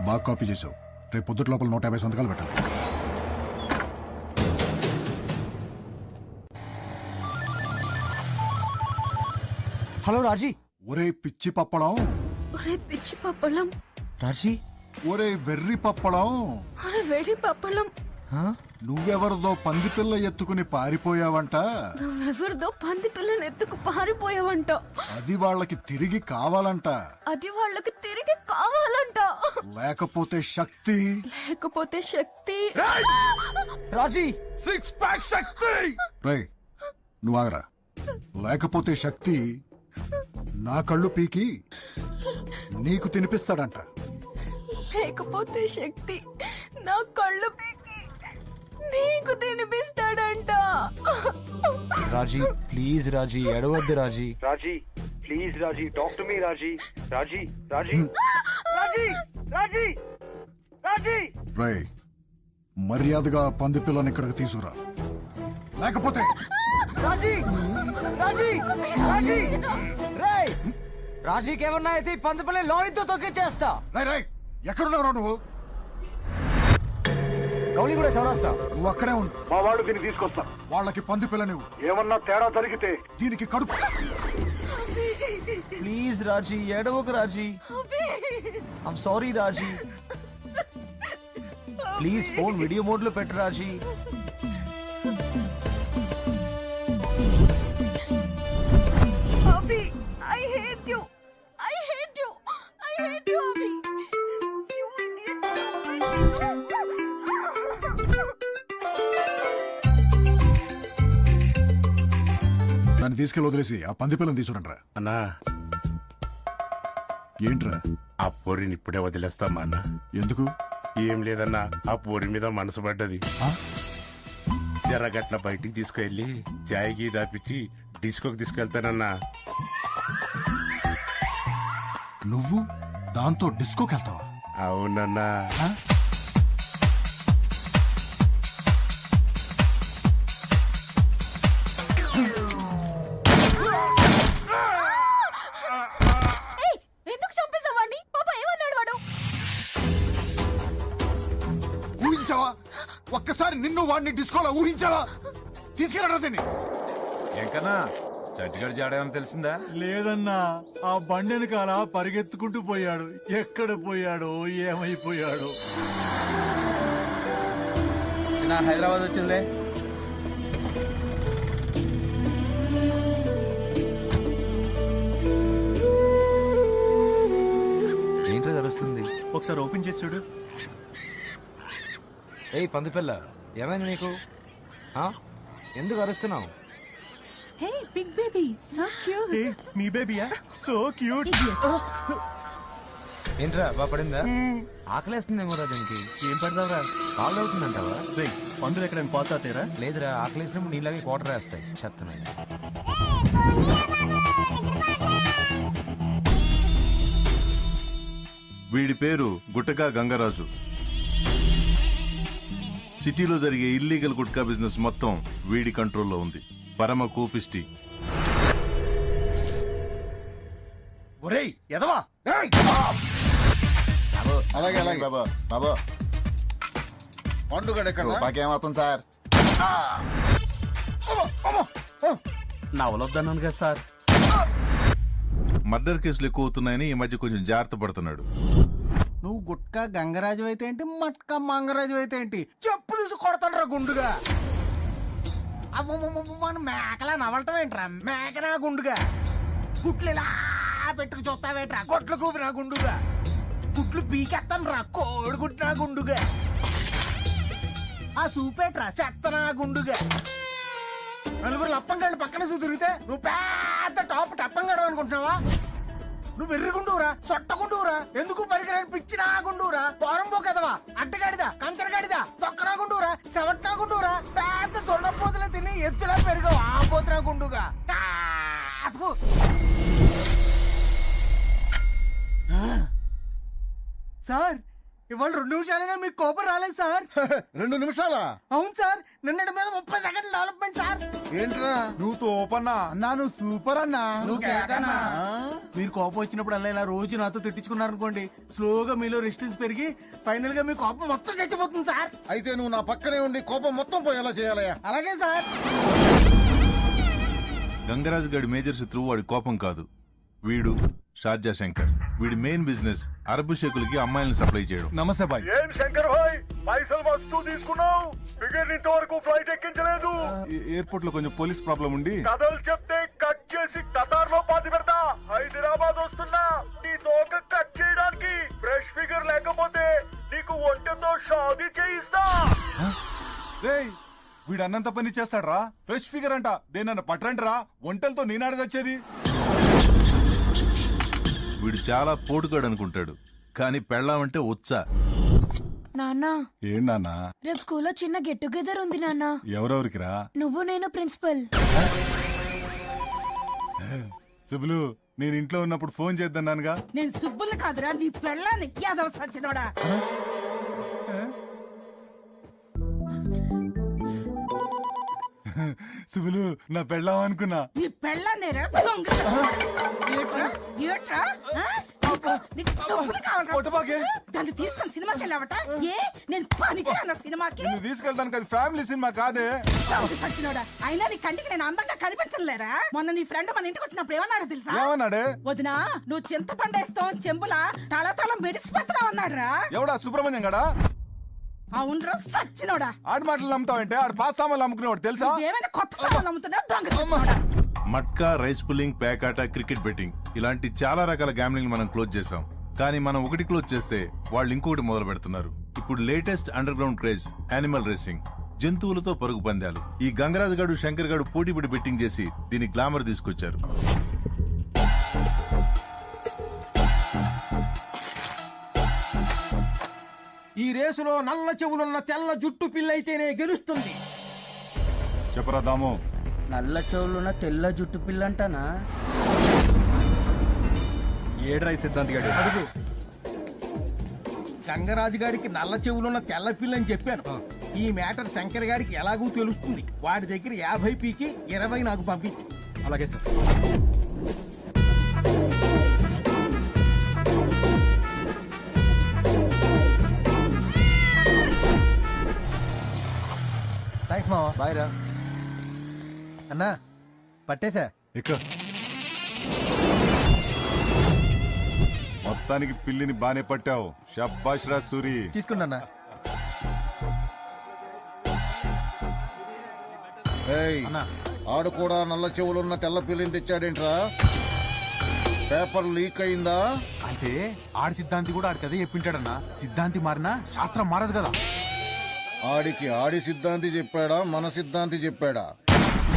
బాగా కాపీ చేసావు. రేపు పొద్దుట లోపల 150 సంతకాలు పెట్టాలి. హలో రాజీ. ఒరే పిచ్చి పప్పడం. ఒరే పిచ్చి పప్పలం. రాజీ. ఒరే వెర్రి పప్పడం. అరే వెర్రి పప్పలం. నువ్వెవరిదో పంది పిల్ల ఎత్తుకుని పారిపోయావంట. నువ్వెవరిదో పంది పిల్లని ఎత్తుకు పారిపోయావంట. అది వాళ్ళకి తిరిగి కావాలంట. అది వాళ్ళకి తిరిగి కావాలంట. లేకపోతే శక్తి. లేకపోతే శక్తి. రాజీ. 6 ప్యాక్ శక్తి. రేయ్ నువ్వు ఆగరా. లేకపోతే శక్తి నా కళ్ళు పీకి నీకు తినిపిస్తాడంట. లేకపోతే శక్తి నా కళ్ళు నీకు తినిపిస్తాడంట. రాజీ ప్లీజ్ రాజీ, ఎడవద్దు Raji. Raji please Raji, talk to me Raji. Raji Raji Raji Raji Raji. రేయ్ మర్యాదగా పంది పిల్లని ఇక్కడికి తీసుకురా, లేకపోతే రాజీ రాజీ రాజీ. రేయ్ రాజీకి ఏమన్నా అయితే పందుపల్లి లోనితో తొక్కిచ్చేస్తా. రేయ్ ఎక్కడున్నావు నువ్వు? గౌలి కూడా చౌరాస్తా. నువ్వు అక్కడే ఉండు. మా వాళ్ళు దీన్ని తీసుకొస్తా. వాళ్ళకి పంది పిల్ల నువ్వు. ఏమన్నా తేడా జరిగితే దీనికి కడుపు. ప్లీజ్ రాజీ, ఏడవకు Raji. I'm sorry Raji. Please phone video mode లో పెట్టు Raji. Abhi I hate you. I hate you. I hate you Abhi. దాన్ని తీసుకెళ్ళి వదిలేసి ఆ పంది పిల్లని తీసుకురంట్రా. అన్నా ఏంట్రా? ఆ పోరిని ఇప్పుడే వదిలేస్తామా అన్న? ఎందుకు? ఏం లేదన్నా, ఆ పోరి మీద మనసు పడ్డది. జరగట్ల బయటికి తీసుకెళ్లి చాయ్కి దాపిచ్చి డిస్కోకి తీసుకెళ్తానన్నా. నువ్వు దాంతో డిస్కోకి వెళ్తావా? అవునన్నా. ఎందుకు చంపేసావాడిని? పాప ఏమన్నాడు వాడు? ఊహించావా? ఒక్కసారి నిన్ను వాడిని డిస్కోలో ఊహించావా? తీసుకెళ్ళరా దీన్ని. ఎంకన్నా చట్టిగాడు జాడేమని తెలిసిందా? లేదన్నా, ఆ బండి వెనకాల పరిగెత్తుకుంటూ పోయాడు. ఎక్కడ పోయాడో ఏమైపోయాడో. నా హైదరాబాద్ వచ్చిందిలే. ఏంట్రా తెలుస్తుంది? ఒకసారి ఓపెన్ చేసి చూడు. ఏయ్ పందిపిల్ల, ఏమైంది నీకు? ఎందుకు అరుస్తున్నావు? Hey big baby, so cute. మీ బేబీయా? So cute. ఏంట్రా బాగా పడిందా? ఆకలేస్తుందేమో రా దీనికి. ఏం పెడతావురా? కాళ్ళు అవుతుందంటావా? పందులు ఎక్కడ పోతాతేరా? లేదురా, ఆకలేసినప్పుడు నీళ్ళకి కోటర్ వేస్తాయి. చెత్తనాయి. వీడి పేరు గుట్టకా గంగరాజు. సిటీలో జరిగే ఇల్లీగల్ గుట్కా బిజినెస్ మొత్తం వీడి కంట్రోల్లో ఉంది. పరమ కోపిష్టి. ఒరేయ్ ఎదవా! అలాగే అలాగే బాబా. బాబా పండుగ మాకేమవుతుంది సార్? నా వలొద్దన్నాను కదా సార్. మర్డర్ కేసులు ఎక్కువ అవుతున్నాయని ఈ మధ్య కొంచెం జాగ్రత్త పడుతున్నాడు. నువ్వు గుట్కా గంగరాజు అయితే ఏంటి, మట్కా మంగరాజు అయితే ఏంటి? చెప్పు తీసి కొడతాడ్రా గుండుగా. మన మేకలా నవలటం ఏంట్రా? మేకనా గుండుగా? గుట్లు ఇలా పెట్టుకు చూస్తావేట్రా? కొట్లు కూపినా గుండుగా? గుట్లు పీకెత్తాను రా కోడి గుట్టినా గుండుగా. ఆ చూపేట్రా చెత్తనా గుండుగా. నలుగురు లప్పంగాళ్ళు పక్కన తిరిగితే నువ్వు పెద్ద టాప్ టప్పంగాడు అనుకుంటున్నావా? నువ్వు వెర్రిగుండురా, సొట్టగుండురా, ఎందుకు పరికరాన్ని పిచ్చినా గుండురా, పోరంబో కదవా, అడ్డగాడిదా, కంకరగాడిదా, తొక్కనా గుండురా, సెవట్నా గుండురా, పెద్ద దొండపోతులు తిని ఎత్తులా పెరుగవు ఆ పోతున్నా గుండుగా. సార్ ఇవాళ 2 నిమిషాలైనా మీకు కోపం రాలేదు సార్. 2 నిమిషాలా? అవును సార్, నిన్నటి మీద 30 సెకండ్ల డెవలప్మెంట్ సార్. ఏంట్రా నువ్వు తోపన్నా? అన్నా నువ్వు సూపర్ అన్నా. మీరు కోపం వచ్చినప్పుడు అలా ఇలా రోజు నాతో తిట్టించుకున్నారనుకోండి, స్లోగా మీలో రెసిస్టెన్స్ పెరిగి ఫైనల్ గా మీ కోపం మొత్తం చచ్చిపోతుంది సార్. అయితే నువ్వు నా పక్కనే ఉండి కోపం మొత్తం పోయేలా చేయాలయ్యా. అలాగే సార్. గంగరాజు గడి మేజర్ శత్రువు వాడి కోపం కాదు, వీడు షార్జా శంకర్. వీడి మెయిన్ బిజినెస్ అరబు షేకులకి అమ్మాయిలను సప్లై చేయడం. నమస్తే బాయ్. ఏం శంకర్ భాయ్, పైసలు వస్తూ తీసుకున్నావు, ఫిగర్ ఇంతవరకు ఫ్లైట్ ఎక్కించలేదు. ఎయిర్పోర్ట్ లో కొంచెం పోలీస్ ప్రాబ్లం ఉండి కథలు చెప్తే కట్ చేసి కతార్ లో పాతి పెడతా. హైదరాబాద్ వస్తున్నా నీ తోక కట్ చేయడానికి. ఫ్రెష్ ఫిగర్ లేకపోతే నీకు ఒంటెతో షాదీ చేయిస్తా. వీడు అన్నంత పని చేస్తాడ్రా. ఫ్రెష్ ఫిగర్ అంట, దేనన్నా పట్రంటరా, ఒంటలతో నేనాడ వచ్చేది. వీడు చాలా పోటుగాడు అనుకుంటాడు, కానీ పెళ్ళామంటే ఉచ్చా. నాన్న ఏం నాన్నా? రేపు స్కూల్లో చిన్న గెట్ టుగెదర్ ఉంది నాన్న. ఎవరెవరికిరా? నువ్వు నేను ప్రిన్సిపల్. సుబ్బులు, నేను ఇంట్లో ఉన్నప్పుడు ఫోన్ చేద్దన్నానుగా. నేను సుబ్బులు కాదురా, నీ పెళ్ళాన్ని యాదవ సచ్చినోడా. సుబ్బులు, నా పెళ్ళాం అనుకున్నా. నీ పెళ్ళాన్నేరా దొంగ. ఏట్రా ఏట్రా దాన్ని తీసుకొని సినిమాకి వెళ్ళావట? ఏ నేను పనికి అన్న సినిమాకి తీసుకెళ్ళడానికి అది ఫ్యామిలీ సినిమా కాదే. సచ్చినోడా, అయినా నీ కంటికి నేను అందంగా కనిపించలేరా? మొన్న నీ ఫ్రెండ్ మన ఇంటికి వచ్చినప్పుడు ఏమన్నాడు తెలుసా? ఏమన్నాడే? వదినా, నువ్వు చింతపండేస్తావు చెంబులా తల మెరిసిపోతున్నావు అన్నాడురా. ఎవడా? సుబ్రహ్మణ్యం గడా? అవునరా సచ్చినోడా. ఆడి మాటలు నమ్ముతావంటే ఆడు పాస్ సామాన్లు అమ్ముకునేవాడు తెలుసా? ఏమైనా కొత్త సామాన్లు అమ్ముతున్నావు దొంగ. మట్కా, రైస్ పుల్లింగ్, పేకాట, క్రికెట్ బెట్టింగ్ ఇలాంటి చాలా రకాల గ్యామ్లింగ్ మనం క్లోజ్ చేసాం. కానీ మనం ఒకటి క్లోజ్ చేస్తే వాళ్ళు ఇంకొకటి మొదలు పెడుతున్నారు. ఇప్పుడు latest under ground craze animal racing, జంతువులతో పరుగు పందాలు. ఈ గంగరాజు గాడు, శంకర్ గాడు పోటీపడి బెట్టింగ్ చేసి దీని గ్లామర్ తీసుకొచ్చారు. ఈ రేసులో నల్ల చెవులున్న తెల్ల జుట్టు పిల్లయితేనే గెలుస్తుంది. చెప్పరా దాము. నల్ల చెవులున్న తెల్ల జుట్టు పిల్ల అంటానా? ఏడ్రై సిద్ధాంతి గాడు. అడుగు. గంగరాజు గారికి నల్ల చెవులున్న తెల్ల పిల్ల అని చెప్పాను. ఈ మ్యాటర్ శంకర్ గారికి ఎలాగూ తెలుస్తుంది. వాడి దగ్గర 50 పీకి 20 నాకు పంపించు. అలాగే సార్. థ్యాంక్స్ మావా. బాయ్ రా అన్నా. పట్టేశా. మొత్తానికి పిల్లిని బానే పట్టావు. షబ్బాష్ రా సూరి. తీసుకున్నా. ఆడు కూడా నల్ల చెవులున్న తెల్ల పిల్లిని తెచ్చాడేంట్రా? పేపర్ లీక్ అయిందా? అంటే ఆడి సిద్ధాంతి కూడా ఆడికి అదే చెప్పింటాడన్నా. సిద్ధాంతి మారినా శాస్త్రం మారదు కదా. ఆడికి ఆడి సిద్ధాంతి చెప్పాడా, మన సిద్ధాంతి చెప్పాడా?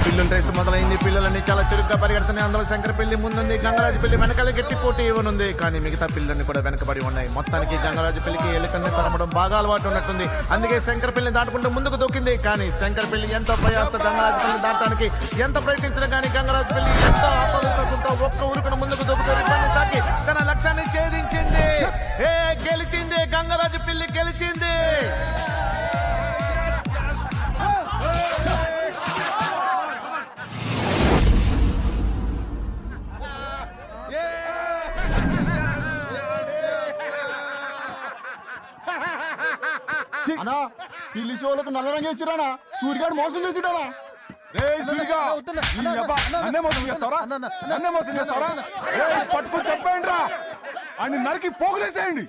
పిల్లల రేసు మొదలైంది. పిల్లలన్నీ చాలా చురుగ్గా పరిగెడుతున్నాయి. అందులో శంకర పెళ్లి ముందుంది, గంగరాజు పెళ్లి వెనకాల గట్టి పోటీ ఇవ్వనుంది. కానీ మిగతా పిల్లల్ని కూడా వెనకబడి ఉన్నాయి. మొత్తానికి గంగరాజు పెళ్లికి ఎలుకల్ని తరమడం బాగా అలవాటు ఉన్నట్టుంది. అందుకే శంకర పెళ్లిని దాటుకుంటూ ముందుకు దూకింది. కానీ శంకర పెళ్లి ఎంతో ప్రయాసతో గంగరాజు పెళ్లిని దాటడానికి ఎంత ప్రయత్నించినా కానీ గంగరాజు పెళ్లి ఎంతో ఆత్మవిశ్వాసంతో ఒక్క ఊరుకును ముందుకు దూకుతూ రిబ్బన్ని తాకి తన లక్ష్యాన్ని ఛేదించింది. గెలిచింది, గంగరాజు పెళ్లి గెలిచింది. అన్నా, పిల్లి షోలకు నల్ల రంగు వేసిరానా? సూర్యగాడు మోసం చేసిడానా? పట్టుకుని చెప్పండి రా, అని నరికి పోగులేసేయండి.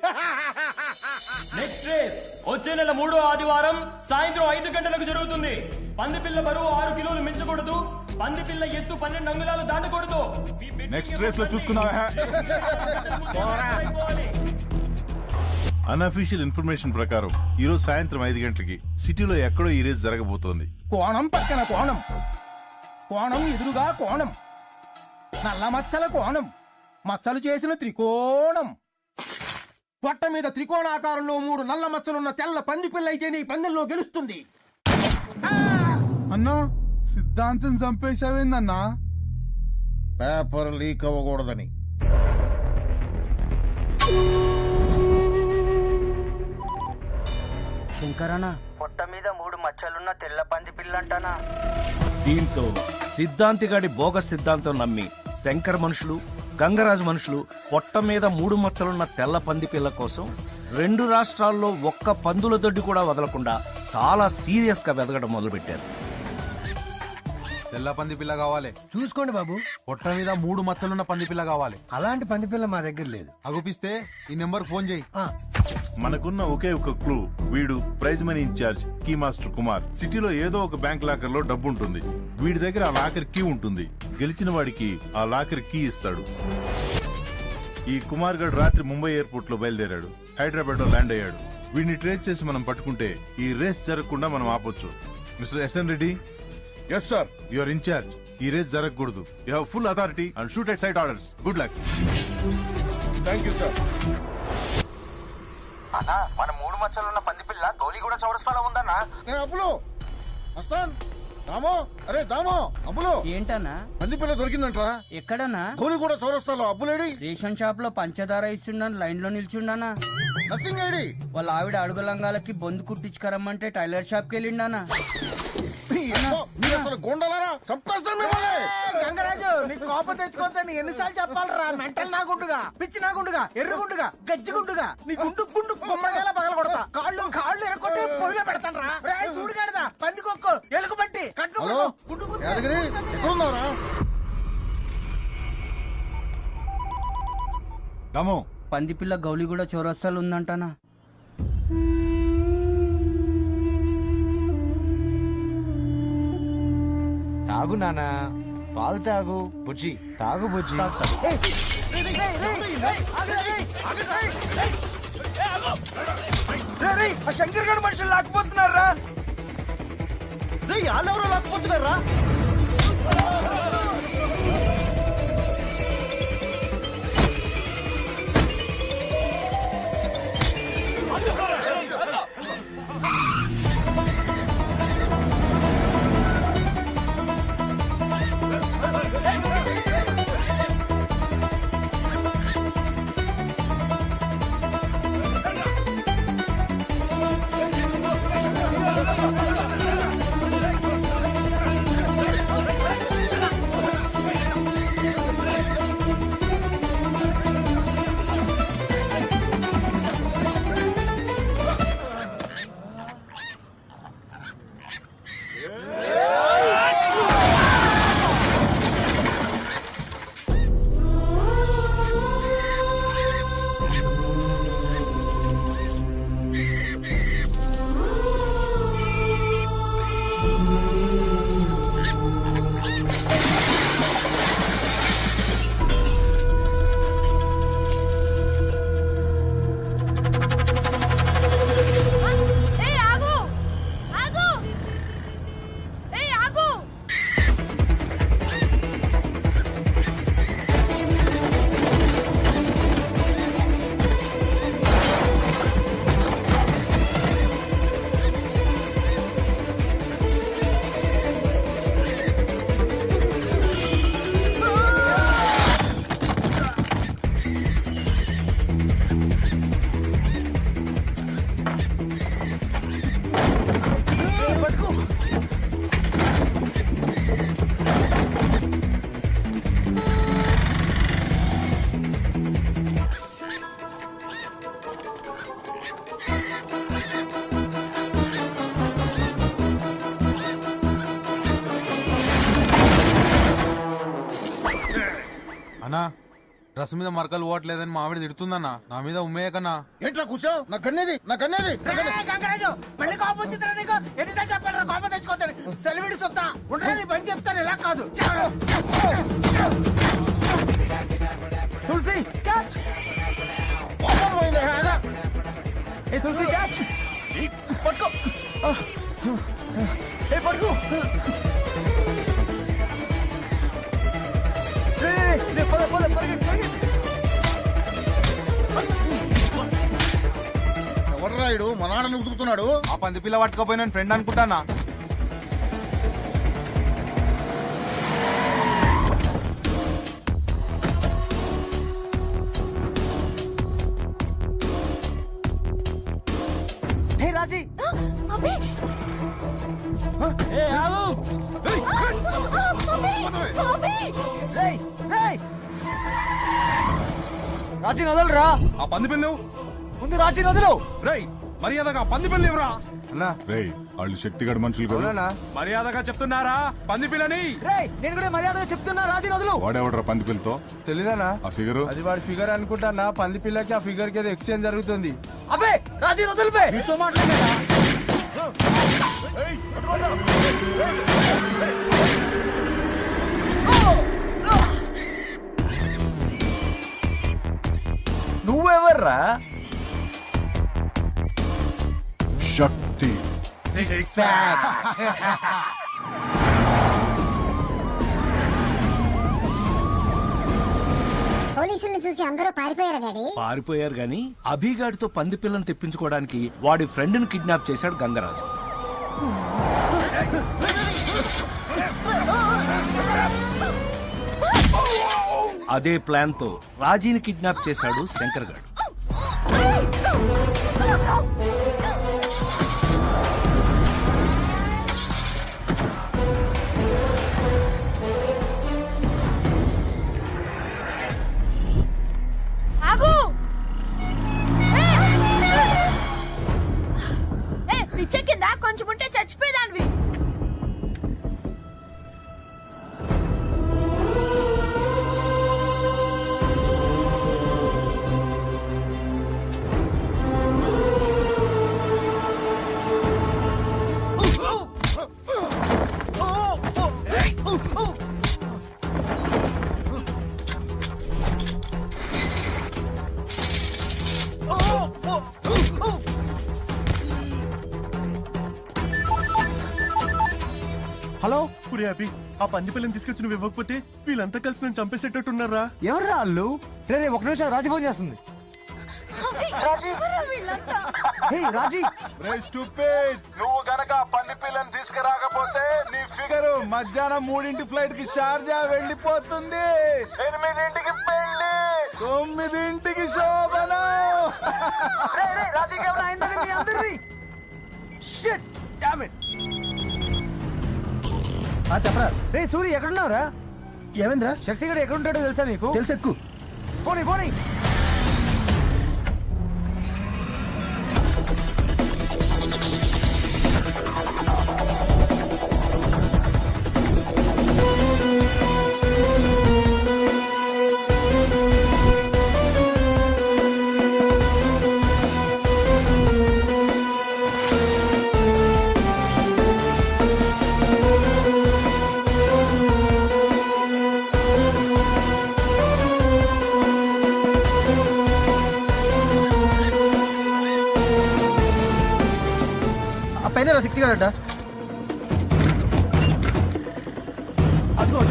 నెక్స్ట్ రేస్ వచ్చే నెల 3వ ఆదివారం సాయంత్రం 5 గంటలకు జరుగుతుంది. పందిపిల్ల బరువు 6 కిలోలు మించకూడదు. పందిపిల్ల ఎత్తు 12 అంగుళాలు దాటకూడదు. నెక్స్ట్ రేస్ లో చూసుకున్నావా? అన్అఫీషియల్ ఇన్ఫర్మేషన్ ప్రకారం ఈరోజు సాయంత్రం 5 గంటలకి సిటీలో ఎక్కడో ఈ రేస్ జరగబోతోంది. కోణం పక్కన కోణం, కోణం ఎదురుగా కోణం, నల్ల మచ్చల కోణం, మచ్చలు చేసిన త్రికోణం. పొట్ట మీద త్రికోణాకారంలో 3 నల్ల మచ్చలున్న తెల్ల పంది పిల్ల అయితే నీ పందెంలో గెలుస్తుంది. అన్నా, సిద్ధాంతం చంపేశావేందన్నా? Paper leak అవ్వకూడదని. శంకరనా పొట్ట మీద 3 మచ్చలున్న తెల్ల పంది పిల్లంటానా. దీంతో సిద్ధాంతిగాడి బోగస్ సిద్ధాంతం నమ్మి శంకర్ మనుషులు గంగరాజు మనుషులు పొట్ట మీద 3 మచ్చలున్న తెల్ల పంది పిల్ల కోసం 2 రాష్ట్రాల్లో ఒక్క పందుల దొడ్డి కూడా వదలకుండా చాలా సీరియస్ గా వెతకడం మొదలుపెట్టారు. తెల్ల పంది పిల్ల కావాలి. చూసుకోండి బాబు. పొట్ట మీద 3 మచ్చలున్న పంది పిల్ల కావాలి. అలాంటి పంది పిల్ల మా దగ్గర లేదు. అగుపిస్తే ఈ నెంబర్ ఫోన్ చేయి. మనకున్న ఒకే ఒక క్లూ, వీడు prize money in-charge key master Kumar. సిటీలో ఏదో ఒక బ్యాంక్ లాకర్ లో డబ్బు ఉంటుంది. వీడి దగ్గర ఆ లాకర్ కీ ఉంటుంది. గెలిచిన వాడికి ఆ లాకర్ కీ ఇస్తాడు. ఈ కుమార్ గడ్ రాత్రి ముంబై ఎయిర్పోర్ట్ లో బయలుదేరాడు. హైదరాబాద్ లో ల్యాండ్ అయ్యాడు. వీడిని ట్రేస్ చేసి మనం పట్టుకుంటే ఈ రేస్ జరగకుండా మనం ఆపొచ్చు. Mister S N Reddy. Yes sir. You are incharge. ఈ రేస్ జరగకూడదు. You have full authority and shoot at sight orders. Good luck. Thank you sir. అన్నా మన 3 మచ్చలున్న పంది పిల్ల గౌలిగూడ చౌరస్తాలో ఉందన్నా. అబ్బులు వస్తాన్. దామో, అరే దామో, అబ్బులు ఏంటన్నా పంది పిల్ల దొరికిందంట్రా. ఎక్కడన్నా? గోలిగూడ చౌరస్తాలో. అబ్బులేడి రేషన్ షాప్ లో పంచదార ఇస్తుండని లైన్ లో నిల్చుండానా. Nothing ID. వాళ్ళ ఆవిడ అడుగులంగాలకి బొందు కుట్టించుకరమ్మంటే టైలర్ షాప్ కి వెళ్ళిండానా. గోండలారా చంపేస్తాను మిమ్మల్ని. గంగరాజు నీకు కోపం తెచ్చుకోవద్దని ఎన్నిసార్లు చెప్పాలరా? మెంటల్ నా గుండుగా, పిచ్చి నా గుండుగా, ఎర్రగుండుగా, గజ్జిగుండుగా, నీ గుండు గుండు గుమ్మడిగా పగల కొడతా. కాళ్ళు ఎరకొట్టి పొయ్యిలో పెడతాను రా. సూడిగాడదా పందికొక్కు ఎలుగు బట్టి హలో యాదగిరి ఎక్కడున్నావురా? దమో పంది పిల్ల గౌలిగూడ చౌరస్తాలు ఉందంటానా. తాగు నానా, పాలు తాగు. బుజ్జి తాగు. బుజ్జి శంకర్ గారు మనుషులు లాక్కుపోతున్నారా? వాళ్ళెవరో లాక్కుపోతున్నారా? అన్నా రసం మీద మరకలు పోవట్లేదని మా ఆవిడ తిడుతుందన్నా. నా మీద ఉమ్మేయకన్నా. ఏంట్రా కూర్చో? నా కన్నేది, నా కన్నేది. గంగరాజు మళ్ళీ కోపం వచ్చిందిరా నీకు? ఎన్నిసార్లు చెప్పాలరా కోపం తెచ్చుకోవద్దని? సెలవిడి సొత్తా ఉండని పని చెప్తాను. ఇలా కాదు. తులసి క్యాచ్. ఏ తులసి క్యాచ్. పట్టుకో. ఏ పట్టుకో. ఎవడరాయుడు మన ఆడని ఉతుకుతున్నాడు? ఆ పంది పిల్ల పట్టుకోపోయిన ఫ్రెండ్ అనుకుంటానా. హే రాజీ రాజీ వదలరా. ఆ పంది పిల్లు ముందు రాజీ వదలు. రేయ్ మర్యాదగా పంది పిల్లి ఇవ్వరా. అన్నా రేయ్ వాళ్ళు శక్తిగడ మనుషులు కదా. మర్యాదగా చెప్తున్నారా పంది పిల్లని? నేను కూడా మర్యాదగా చెప్తున్నా, రాజీ వదలు. వాడేవడరా పంది పిల్లతో? తెలీదానా ఆ ఫిగరు? అది వాడి ఫిగర్ అనుకుంటానా. పంది పిల్లకి ఆ ఫిగర్ కి ఏదో ఎక్స్చేంజ్ జరుగుతుంది. అబ్బే రాజీ వదలు బే. నీతో మాట్లాడేదా? నువ్వెవర్రా? శక్తి. పోలీసుల్ని చూసి అందరూ పారిపోయారా డాడీ? పారిపోయారు గాని అభిగాడితో పంది పిల్లని తెప్పించుకోవడానికి వాడి ఫ్రెండ్ ని కిడ్నాప్ చేశాడు గంగరాజు. అదే ప్లాన్ తో రాజీని కిడ్నాప్ చేశాడు శంకర్ గాడు. పిచ్చ కింద కొంచెం ఉంటే చచ్చిపోయేదానివి. హలో పురి అభి, ఆ పంది పిల్లని తీసుకొచ్చి నువ్వు ఇవ్వకపోతే వీళ్ళంతా కలిసి నన్ను చంపేసేటట్టున్నారా? ఎవర్రా వాళ్ళు? రే ఒక నిమిషం, రాజీ ఫోన్ చేస్తుంది. రాజీ నువ్వు గనక పంది పిల్లని తీసుకురాకపోతే నీ ఫిగర్ మధ్యాహ్నం 3 ఫ్లైట్ కి షార్జా వెళ్ళిపోతుంది. 8కి పెళ్లి, 9కి శోభనం. రాజీకి ఏమైనా అయిందని మీ అందరిది? Shit damn it. చెప్పరా. రే సూరి ఎక్కడున్నావురా? ఏమైందిరా? శక్తిగడ ఎక్కడుంటాడో తెలుసా నీకు? తెలుసు, ఎక్కు. పోనీ పోనీ. పైన శక్తిగాడట. అదిగో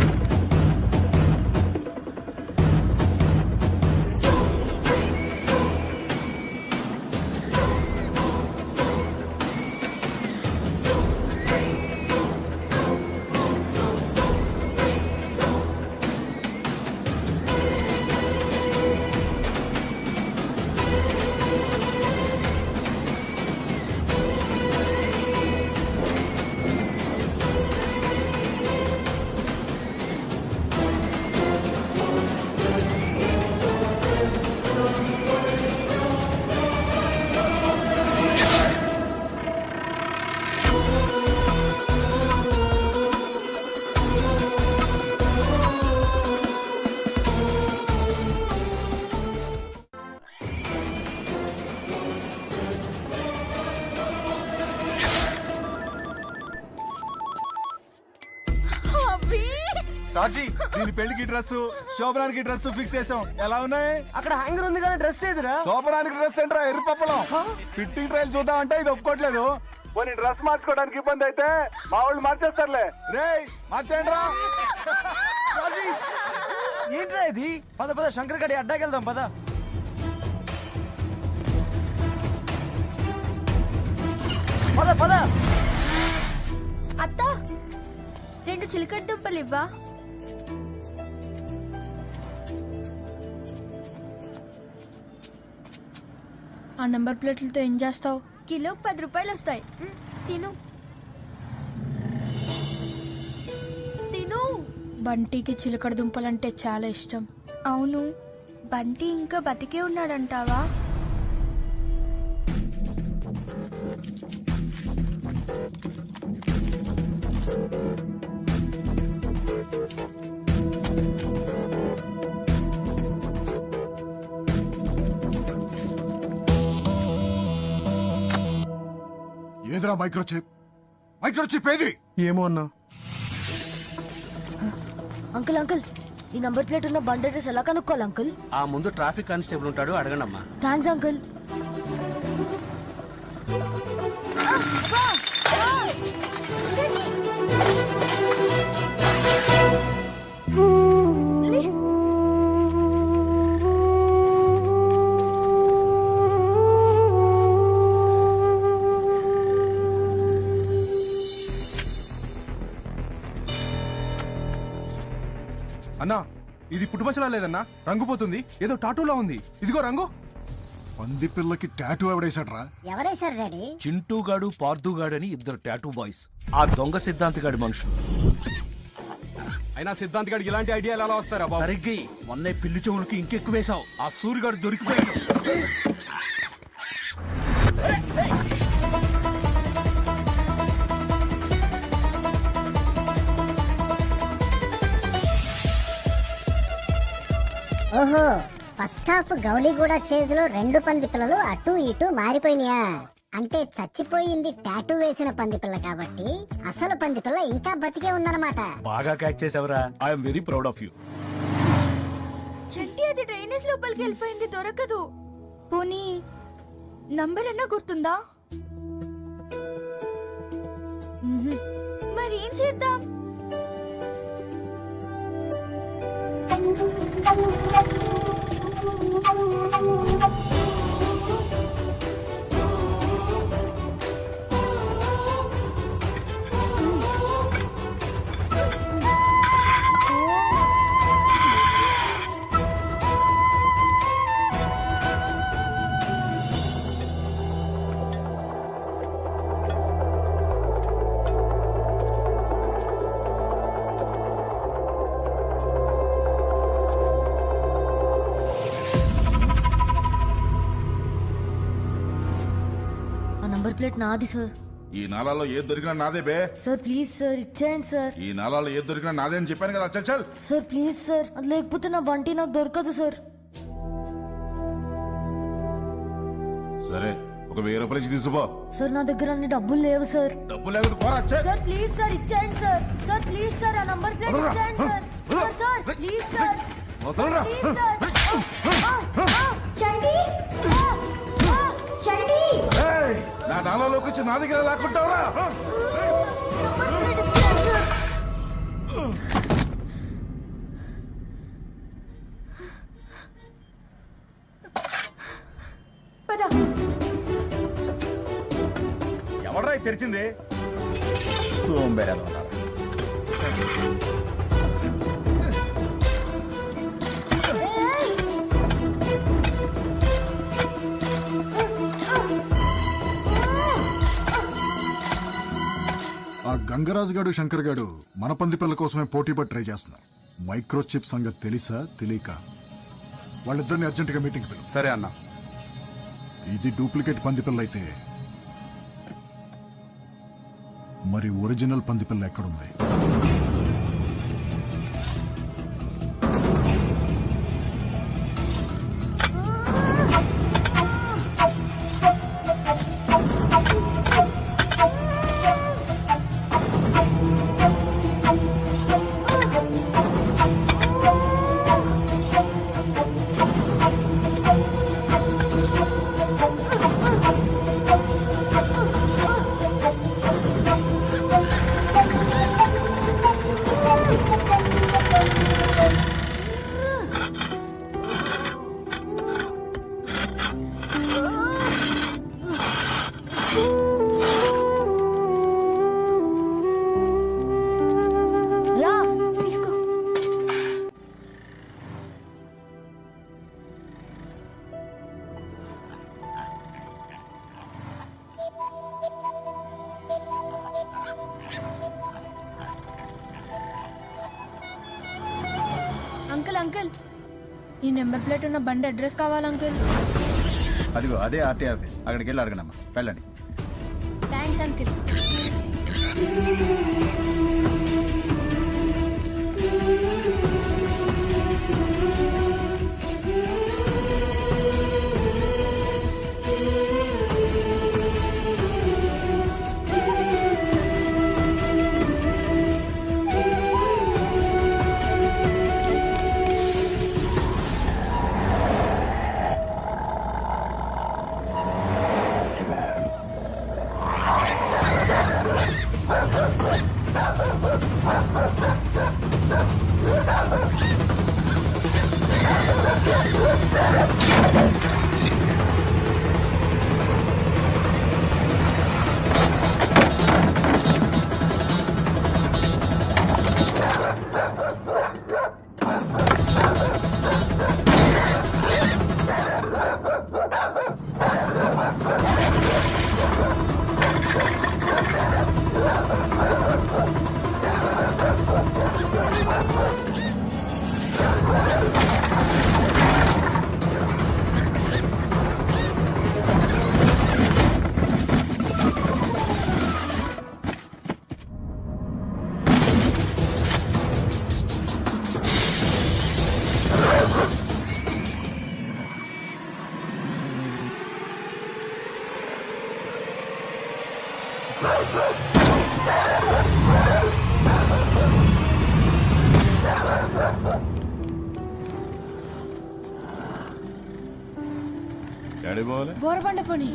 రాజీ దీని పెళ్లికి డ్రెస్, శోభనానికి డ్రెస్ ఫిక్స్ చేసాం. ఎలా ఉన్నాయి? అక్కడ హ్యాంగర్ ఉంది కానీ డ్రెస్ ఏదిరా? శోభనానికి డ్రెస్ ఏంట్రా ఎర్రపప్పలం. ఫిట్టింగ్ ట్రయల్ చూద్దామంటే ఇది ఒప్పుకోవట్లేదు. పోనీ డ్రెస్ మార్చుకోవడానికి ఇబ్బంది అయితే మా వాళ్ళు మార్చేస్తారులే. రే మార్చేయండి రా. ఏంట్రా ఇది? పద పద శంకర్ గడి అడ్డాకెళ్దాం పద. పద పద. అత్త 2 చిలకడ దుంపలు ఇవ్వా? ఆ నంబర్ ప్లేట్లతో ఏం చేస్తావు? కిలోకి 10 రూపాయలు వస్తాయి. తిను తిను. బంటికి చిలకడ దుంపలంటే చాలా ఇష్టం. అవును, బంటి ఇంకా బతికే ఉన్నాడంటావా? ఏదిరా మైక్రోచిప్ ఏది? ఏమో అన్నా. అంకుల్ అంకుల్, ఈ నంబర్ ప్లేట్ ఉన్న బండి అడ్రస్ ఎలా కనుక్కోవాలి అంకుల్? ఆ ముందు ట్రాఫిక్ కానిస్టేబుల్ ఉంటాడు, అడగండి అమ్మా. Thanks uncle. అన్నా, ఇది పుట్టుమచ్చలా లేదన్నా, రంగు పోతుంది. ఏదో టాటూలా ఉంది. ఇదిగో రంగు. పంది పిల్లకి టాటూ ఎవడేసాడ్రా? ఎవరేసారు డాడీ? చింటూగాడు పార్థుగాడు అని ఇద్దరు టాటూ బాయ్స్. ఆ దొంగ సిద్ధాంతిగాడి మనుషులు. అయినా సిద్ధాంత్ గారికి ఇలాంటి ఐడియాలు ఎలా వస్తారా బాబు? సరిగ్గా మొన్నే పిల్లి చెవులకి ఇంకెక్కువ వేశావు. ఆ సూర్యగాడు దొరికిపోయాడు. ఓహో, ఫస్ట్ హాఫ్ గౌలీగూడ చేజ్ లో 2 పంది పిల్లలు అటు ఇటు మారిపోయినాయా? అంటే చచ్చిపోయింది టాటూ వేసిన పంది పిల్ల కాబట్టి అసలు పంది పిల్ల ఇంకా బతికే ఉందన్నమాట. బాగా క్యాచ్ చేసావురా. I'm very proud of you. Chanti, అది డ్రైనేజ్ లోపలికి వెళ్ళిపోయింది, దొరకదు. పోనీ నంబర్ అన్నా గుర్తుందా? మరి ఏం చేద్దాం? నంబర్ ప్లేట్ నాది సార్. ఈ నాలాలో ఏది దొరికినా నాదే బే. సార్ ప్లీజ్ సార్, ఇచ్చేయండి సార్. ఈ నాలాలో ఏది దొరికినా నాదే అని చెప్పాను కదా. చల్ చల్ సార్ ప్లీజ్ సార్, అది లేకపోతే నా బంటి నాకు దొరకదు సార్. సరే, ఒక 1000 రూపాయలు ఇచ్చి తీసుకో. సార్ నా దగ్గర అన్ని డబ్బులు లేవు సార్. డబ్బులు లేకుండా పోరా. చల్. సార్ ప్లీజ్ సార్, ఇచ్చేయండి సార్. సార్ ప్లీజ్ సార్, ఆ నంబర్ ప్లేట్ ఇచ్చేయండి sir. Sir sir please sir. వదలరా. Please sir. చండి చండి, ఏయ్, నా నాలాలోకి వచ్చి నా దగ్గర లాక్కుంటావురా? ఎవడ్రా తెరిచింది? సోంబేరా. ఆ గంగరాజు గాడు శంకర్ గాడు మన పంది పిల్ల కోసమే పోటీ పడి ట్రై చేస్తున్నారు. మైక్రోచిప్ సంగతి తెలుసా తెలియక వాళ్ళిద్దరిని అర్జెంటుగా మీటింగ్ పిలువు. సరే అన్న. ఇది డూప్లికేట్ పంది పిల్ల అయితే మరి ఒరిజినల్ పంది పిల్ల ఎక్కడుంది? అంకుల్ అంకుల్, ఈ నెంబర్ ప్లేట్ ఉన్న బండి అడ్రస్ కావాలి అంకుల్. అదిగో అదే ఆర్టీ ఆఫీస్, అక్కడికి వెళ్ళి అడగనమ్మా, వెళ్ళండి. Thanks uncle. బోరబండ పోనీ.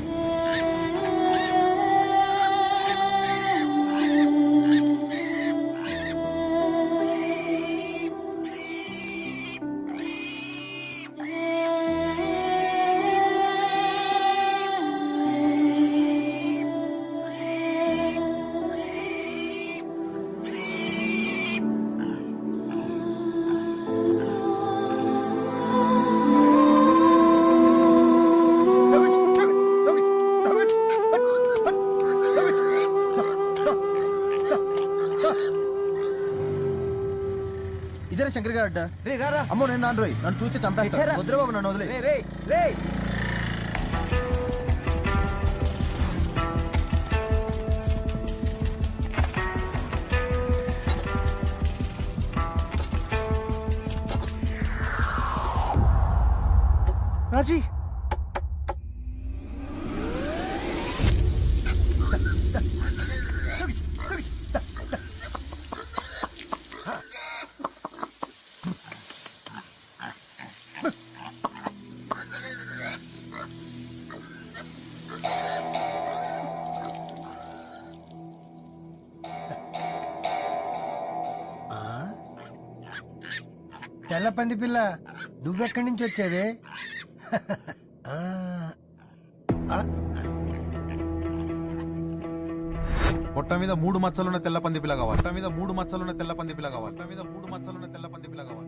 ఇదే శంకర్ గారు అడ్డ. అమ్మో నేను నాన్న రోయ్, నన్ను చూస్తే చంపేస్తా. వద్దురా నన్ను వదిలే. రాజీ, తెల్ల పంది పిల్ల, నువ్వెక్కడి నుంచి వచ్చేది? పొట్ట మీద 3 మచ్చలున్న తెల్ల పంది పిల్ల కావాలి. పొట్ట మీద 3 మచ్చలున్న తెల్ల పంది పిల్ల కావాలి. పొట్ట మీద 3 మచ్చలున్న తెల్ల పంది పిల్ల కావాలి.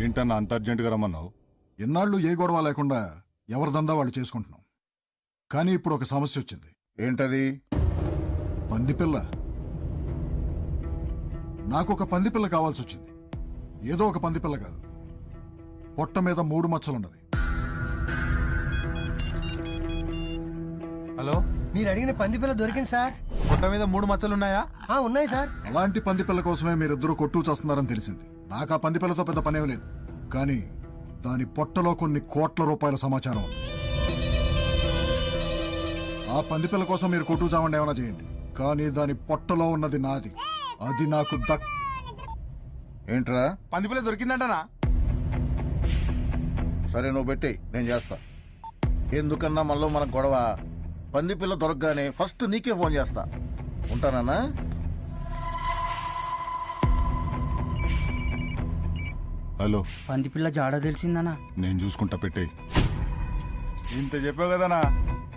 ఏంటన్నా అంత అర్జెంటుగా రమ్మన్నావు? ఎన్నాళ్ళు ఏ గొడవ లేకుండా ఎవరి దందా వాళ్ళు చేసుకుంటున్నాం. కానీ ఇప్పుడు ఒక సమస్య వచ్చింది. ఏంటది? పందిపిల్ల. నాకు ఒక పందిపిల్ల కావాల్సి వచ్చింది. ఏదో ఒక పందిపిల్ల కాదు, పొట్ట మీద 3 మచ్చలున్నది. హలో, మీరు అడిగిన పందిపిల్ల దొరికింది సార్. పొట్ట మీద 3 మచ్చలున్నాయా? ఉన్నాయి సార్. అలాంటి పందిపిల్ల కోసమే మీరిద్దరూ కొట్టు చేస్తున్నారని తెలిసింది. నాకు ఆ పందిపిల్లతో పెద్ద పనేం లేదు, కానీ దాని పొట్టలో కొన్ని కోట్ల రూపాయల సమాచారం ఉంది. ఆ పందిపిల్ల కోసం మీరు కొట్టు చావండి ఏమైనా చేయండి, కానీ దాని పొట్టలో ఉన్నది నాది. అది నాకు ఏంట్రా? పందిపిల్ల దొరికిందంటనా? సరే నువ్వు పెట్టి నేను చేస్తా. ఎందుకన్నా మనలో మన గొడవ. పందిపిల్ల దొరకగానే ఫస్ట్ నీకే ఫోన్ చేస్తా. ఉంటానన్నా? హలో, పందిపిల్ల జాడ తెలిసిందనా? నేను చూసుకుంటా, పెట్టే. ఇంత చెప్పావు కదనా,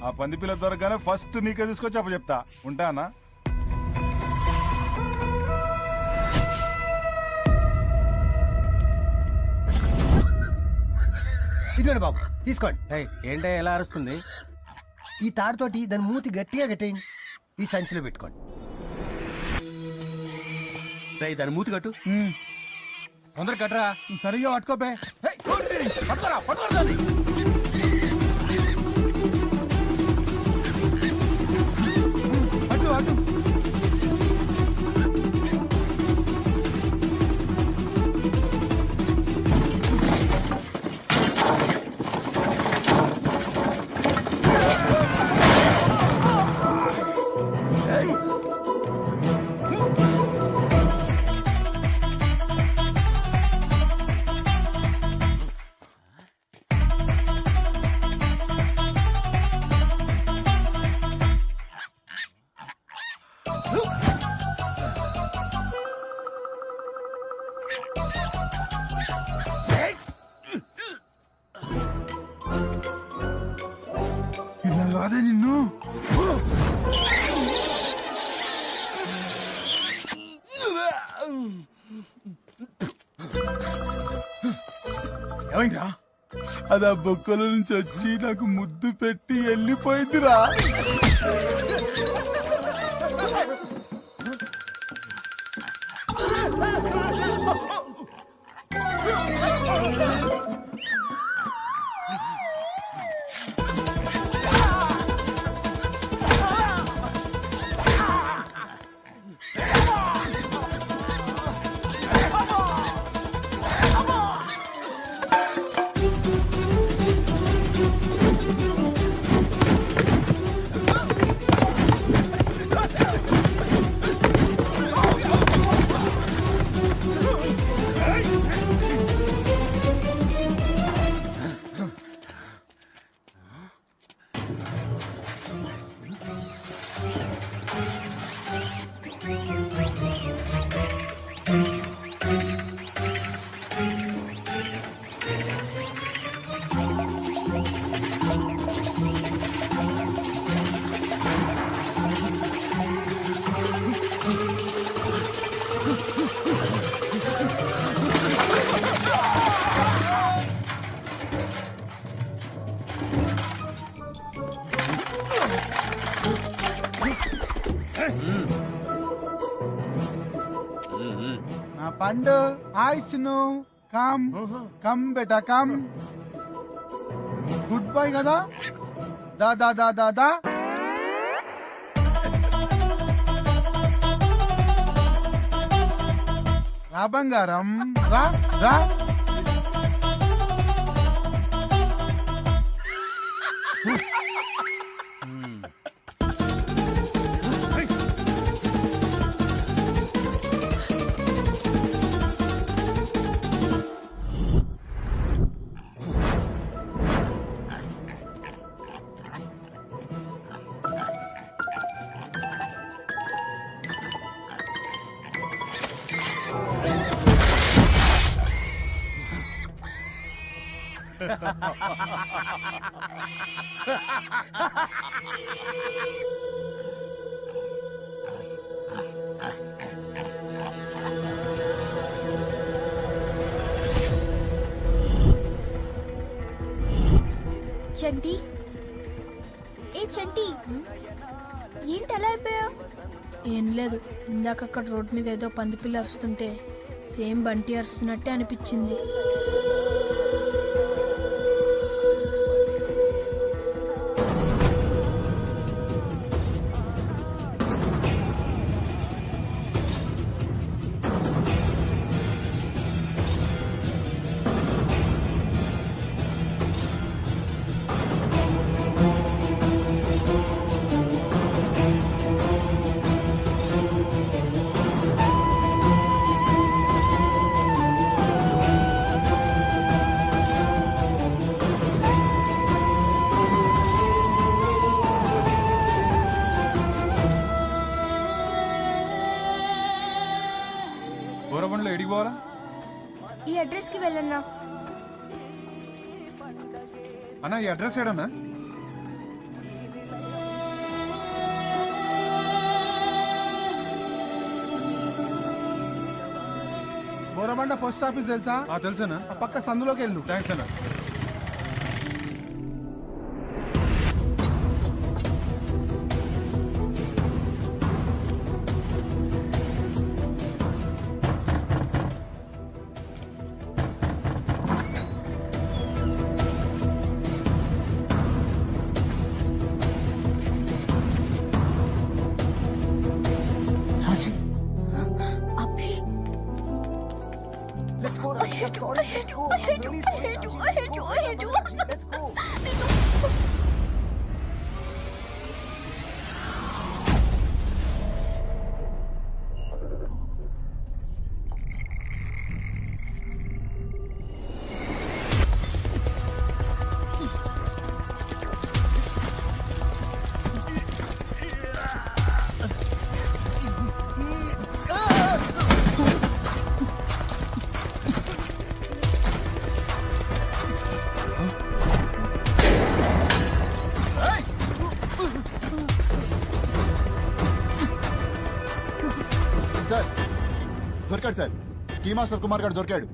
ఆ పందిపిల్ల దొరకగానే ఫస్ట్ నీకే తీసుకొచ్చి అప్పు చెప్తా. ఉంటానా? ఇదిగోండి బాబు తీసుకోండి. ఏంటో ఎలా అరుస్తుంది? ఈ తాడుతోటి దాని మూతి గట్టిగా కట్టేయండి. ఈ సంచిలో పెట్టుకోండి. దాని మూతి కట్టు. తొందర కట్టరా. సరిగా పట్టుకోపే. పట్టుకోరా పట్టుకోరా. అటు అటు. ఇలా కాదే నిన్ను. ఏమైందిరా? అది ఆ బొక్కల నుంచి వచ్చి నాకు ముద్దు పెట్టి వెళ్ళిపోయిందిరా. నా పండు హాయ్ చిన్ను. కమ్ కమ్ బేటా కమ్. గుడ్ బాయ్ కదా. దా దా దా దా దా. రా బంగారం రా రా. చంటి, ఏ చంటి, ఏంటి అలా అయిపోయావు? ఏం లేదు, ఇందాక అక్కడ రోడ్ మీద ఏదో పందిపిల్ల అరుస్తుంటే సేమ్ బంటి అరుస్తున్నట్టే అనిపించింది. గోరబండ్లో ఎడికి పోవాలా? ఈ అడ్రస్ కి వెళ్ళన్నా. అన్న ఈ అడ్రస్ ఏడన్నా? బోరబండ పోస్ట్ ఆఫీస్ తెలుసా? తెలుసా. ఆ పక్క సందులోకి వెళ్ళు. థ్యాంక్స్ అన్న. సార్ దొరికాడు సార్ కీ మాస్టర్ కుమార్ గారు దొరికాడు.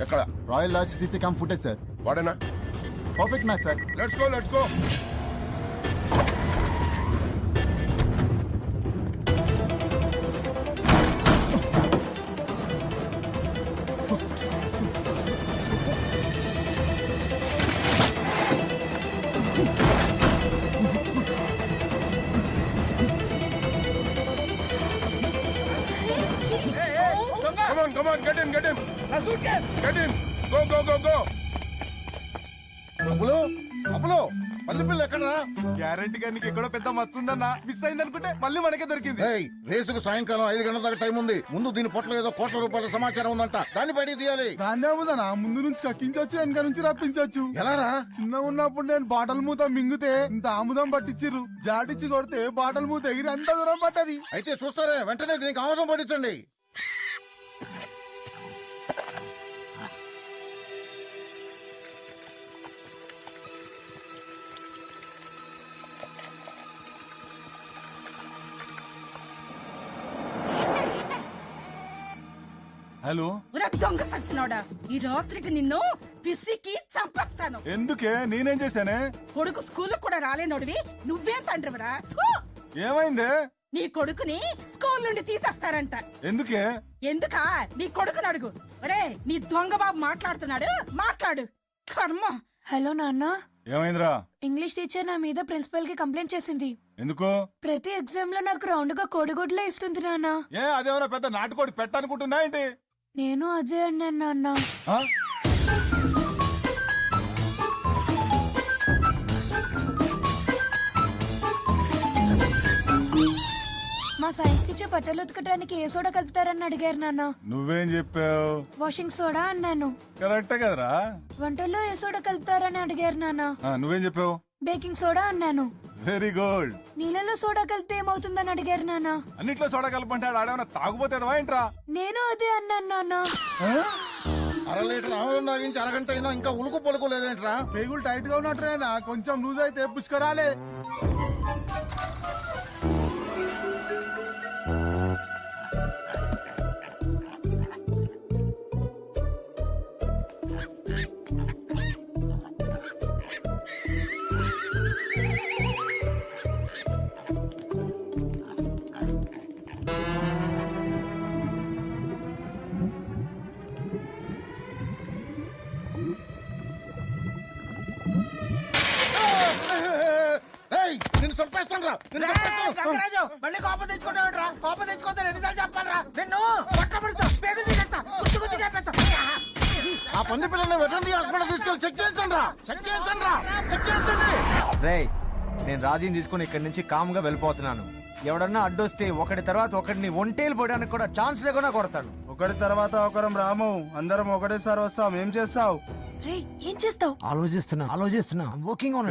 ఎక్కడ? Royal lodge CC cam footage sir. వాడేనా? Perfect match sir. Let's go let's go. Come on, get him. A suitcase. Get him. Go. అప్పులో పందిపిల్ల ఎక్కడరా? గ్యారంటీగా నీకు ఎక్కడో పెద్ద మచ్చ ఉందన్నా, మిస్ అయింది అనుకుంటే మళ్ళీ మనకే దొరికింది. రేసుకు సాయంకాలం 5 గంటల దాకా టైం ఉంది. ముందు దీని పొట్టలో ఏదో కోట్ల రూపాయల సమాచారం ఉందంట, దాన్ని బయటికి తీయాలి. దాన్నే ఉందన్నా, ముందు నుంచి కక్కించొచ్చు, వెనక నుంచి రప్పించొచ్చు. ఎలారా? చిన్న ఉన్నప్పుడు నేను బాటల్ మూత మింగితే ఇంత ఆముదం పట్టించిర్రు, జాటిచ్చి కొడితే బాటల్ మూత ఎగిరి అంత దూరం పట్టది. అయితే చూస్తారే, వెంటనే దీనికి ఆముదం పట్టించండి. హలో, దొంగ సచ్చినోడా, ఈ రాత్రికి నిన్ను పిసికి చంపేస్తాను. ఎందుకే? నేనేం చేశానే? కొడుకు స్కూల్ కూడా రాలేనోడివి, నువ్వేం తండ్రివరా? ఏమైందే? నీ కొడుకుని స్కూల్ నుండి తీసేస్తారంట. ఎందుకే? ఎందుకా? నీ కొడుకుని అడుగు. ఒరే, నీ దొంగ బాబు మాట్లాడుతున్నాడు, మాట్లాడు. కర్మ. హలో నాన్న. ఏమైందిరా? ఇంగ్లీష్ టీచర్ నా మీద ప్రిన్సిపల్ కి కంప్లైంట్ చేసింది. ఎందుకు? ప్రతి ఎగ్జామ్ లో నాకు రౌండ్ గా కోడిగుడ్లే ఇస్తుంది నాన్న. అదేమన్నా పెద్ద నాటుకోడి పెట్టనుకుంటున్నా ఏంటి? నేను అదే అన్నాను నాన్న. మా సైన్స్ టీచర్ బట్టలు ఉతకడానికి ఏ సోడా కలుపుతారని అడిగారు నాన్న. నువ్వేం చెప్పావు? వాషింగ్ సోడా అన్నాను. కరెక్టే కదరా? వంటల్లో ఏ సోడా కలుపుతారని అడిగారు నాన్న. నువ్వేం చెప్పావు? బేకింగ్ సోడా అన్నాను. Very good. నీళ్ళలో సోడా కలిపితే ఏమవుతుందని అడిగారు నాన్న. అన్నిట్లో సోడా కలపంటే ఆడేమన్నా తాగుపోతేదవా ఏంట్రా? నేను అదే అన్నాను నాన్న. 1/2 లీటర్ ఆముదం తాగించి అరగంట అయినా ఇంకా ఉలుకు పలుకు లేదేంట్రా? పేగులు టైట్ గా ఉన్నట్రేనా? కొంచెం లూజ్ అయితే పుష్కరాలే. నిన్ను చంపేస్తాను రా. గంగరాజు, మళ్ళీ కోపం తెచ్చుకుంటావురా? కోపం తెచ్చుకోతే ఎన్నిసార్లు చెప్పాలరా? నిన్ను పట్టబడుస్తా, పేగులు తీసేస్తా, గుర్తు చేస్తా. ఆ పంది పిల్లని వెటర్నరీ హాస్పిటల్ తీసుకెళ్ళి చెక్ చేయించండి రా. చెక్ చేయించండి. రేయ్, నేను రాజీని తీసుకుని ఇక్కడి నుంచి కామ్గా వెళ్ళిపోతున్నాను. ఎవడన్నా అడ్డొస్తే ఒకటి తర్వాత ఒకటిని ఒంటేలు పోయడానికి కూడా ఛాన్స్ లేకుండా కొడతాను. ఒకటి తర్వాత ఒకరం రాము, అందరం ఒకటేసారి వస్తాం. ఏం చేస్తావు? ఏం చేస్తావు? ఆలోచిస్తున్నా. Working on.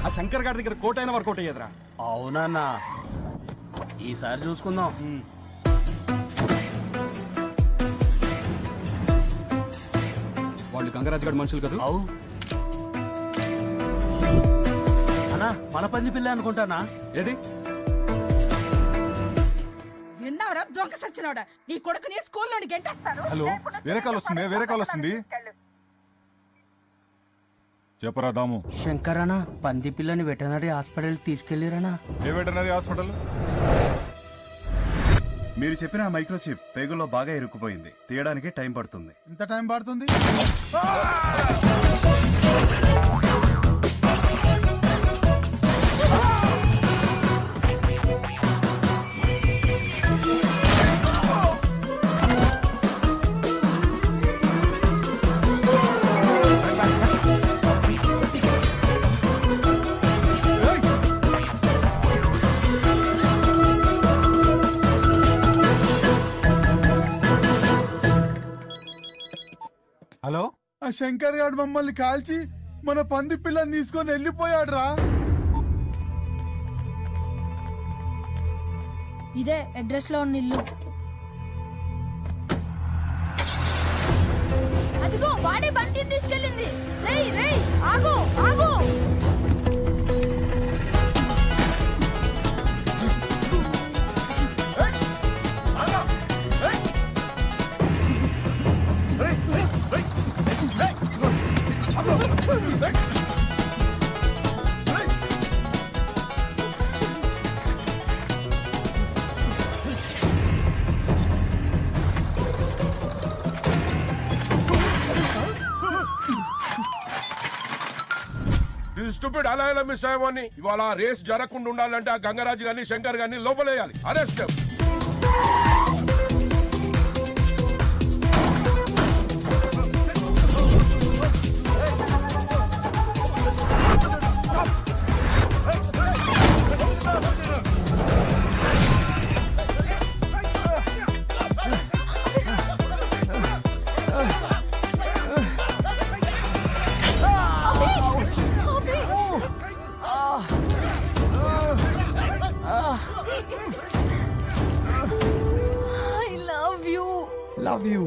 ఆ శంకర్ గారి దగ్గర కోట్ అయినా వర్కౌట్ అయ్యేదిరా. అవునన్నా, ఈసారి చూసుకుందాం. వాళ్ళు గంగరాజు గారి మనుషులు కదా? అన్నా, మన పంది పిల్ల అనుకుంటానా? ఏది? విన్నావరా దొంగ సచ్చినోడా? నీ కొడుకుని స్కూల్ నుండి గెంటేస్తాను. హలో, వేరే కాల్ వస్తుంది. చెప్పరా దాము. శంకర్ అన్న, పంది పిల్లని వెటనరీ హాస్పిటల్ తీసుకెళ్లిరనా? ఏ వెటనరీ హాస్పిటల్? మీరు చెప్పిన మైక్రోచిప్ పేగుల్లో బాగా ఇరుక్కుపోయింది, తీయడానికి టైం పడుతుంది. ఎంత టైం పడుతుంది? ఆ శంకర్ గారు మమ్మల్ని కాల్చి మన పంది పిల్లని తీసుకొని వెళ్ళిపోయాడు రా. ఇదే అడ్రస్ లో ఉన్న ఇల్లు. అదిగో వాడే బండి తీసుకెళ్ళింది. రేయ్ రేయ్ ఆగు ఆగు. స్టూపిడ్ అలా ఎలా మిస్ అయ్యామని. ఇవాళ రేస్ జరగకుండా ఉండాలంటే ఆ గంగరాజు గారిని శంకర్ గారిని లోపలేయాలి. Arrest. Love you.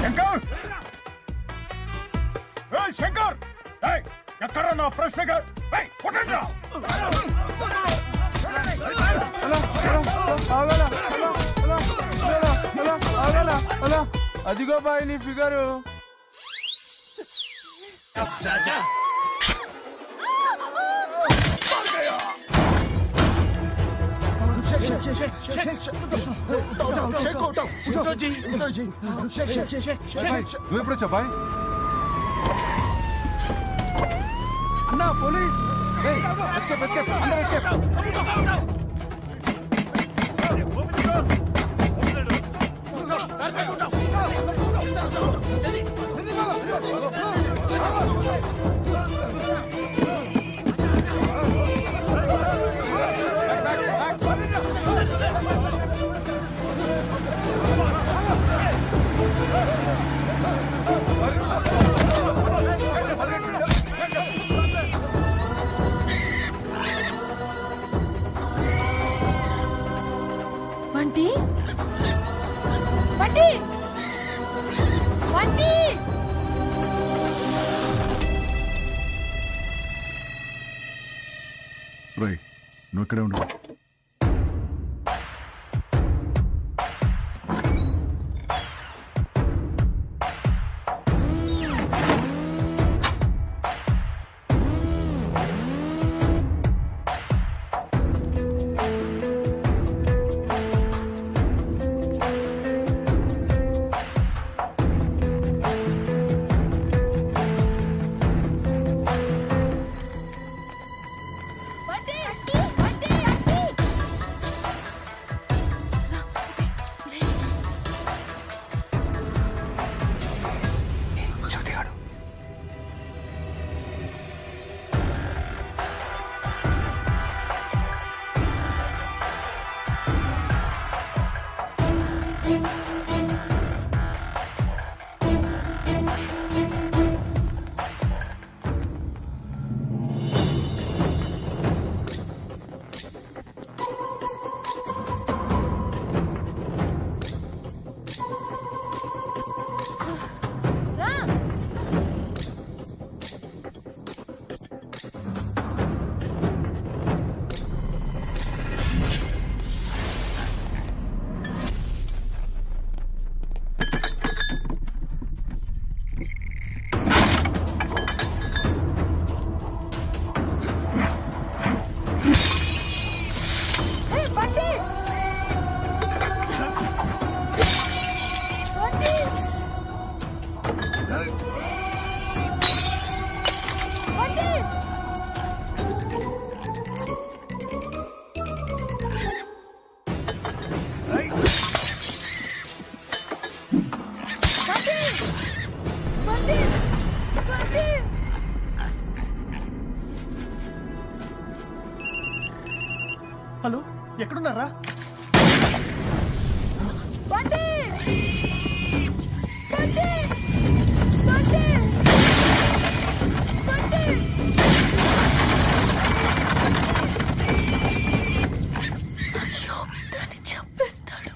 Shankar, Shankar, ఎక్కడ నా ఫ్రెష్ ఫిగర్? అదిగో బాయ్ నీ ఫిగరు. నువ్వు ఎప్పుడు బాయ్? అన్నా పోలీస్. బంటి బంటి బంటి. రై నువ్వు ఇక్కడే ఉండు. ఎక్కడున్నారా? బండి బండి బండి బండి అయ్యో దాన్ని చంపేస్తాడు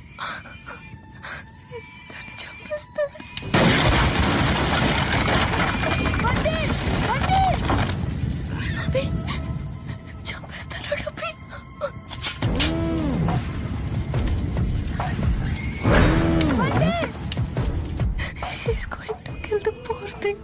బండి బండి అభి చంపేస్తాడు అభి He's going to kill the poor thing.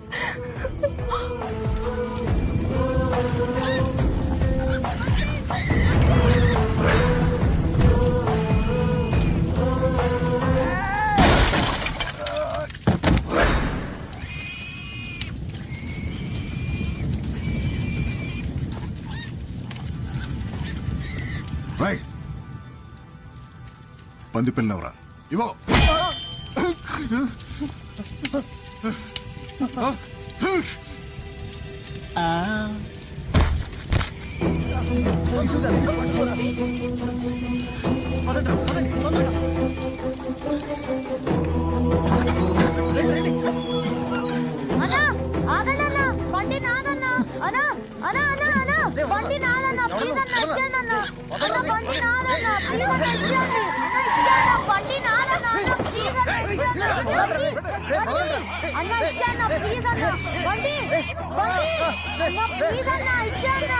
Right పంది పిల్లవరా ఇవో అన్నా ఆగన్నా బండి నాదన్నా అన్నా అన్నా అన్నా అన్నా బండి నాదన్నా ప్లీజ్ అన్నా ఇచ్చేయండి అన్నా అన్నా బండి నాదన్నా ప్లీజ్ అన్నా ఇచ్చేయండి అన్నా ఇచ్చేయండి బండి నాదన్నా అన్నా ప్లీజ్ అన్నా ఇచ్చేయండి అన్నా ఇచ్చేయండి ప్లీజ్ అన్నా బండి బండి అన్నా ప్లీజ్ అన్నా ఇచ్చేయండి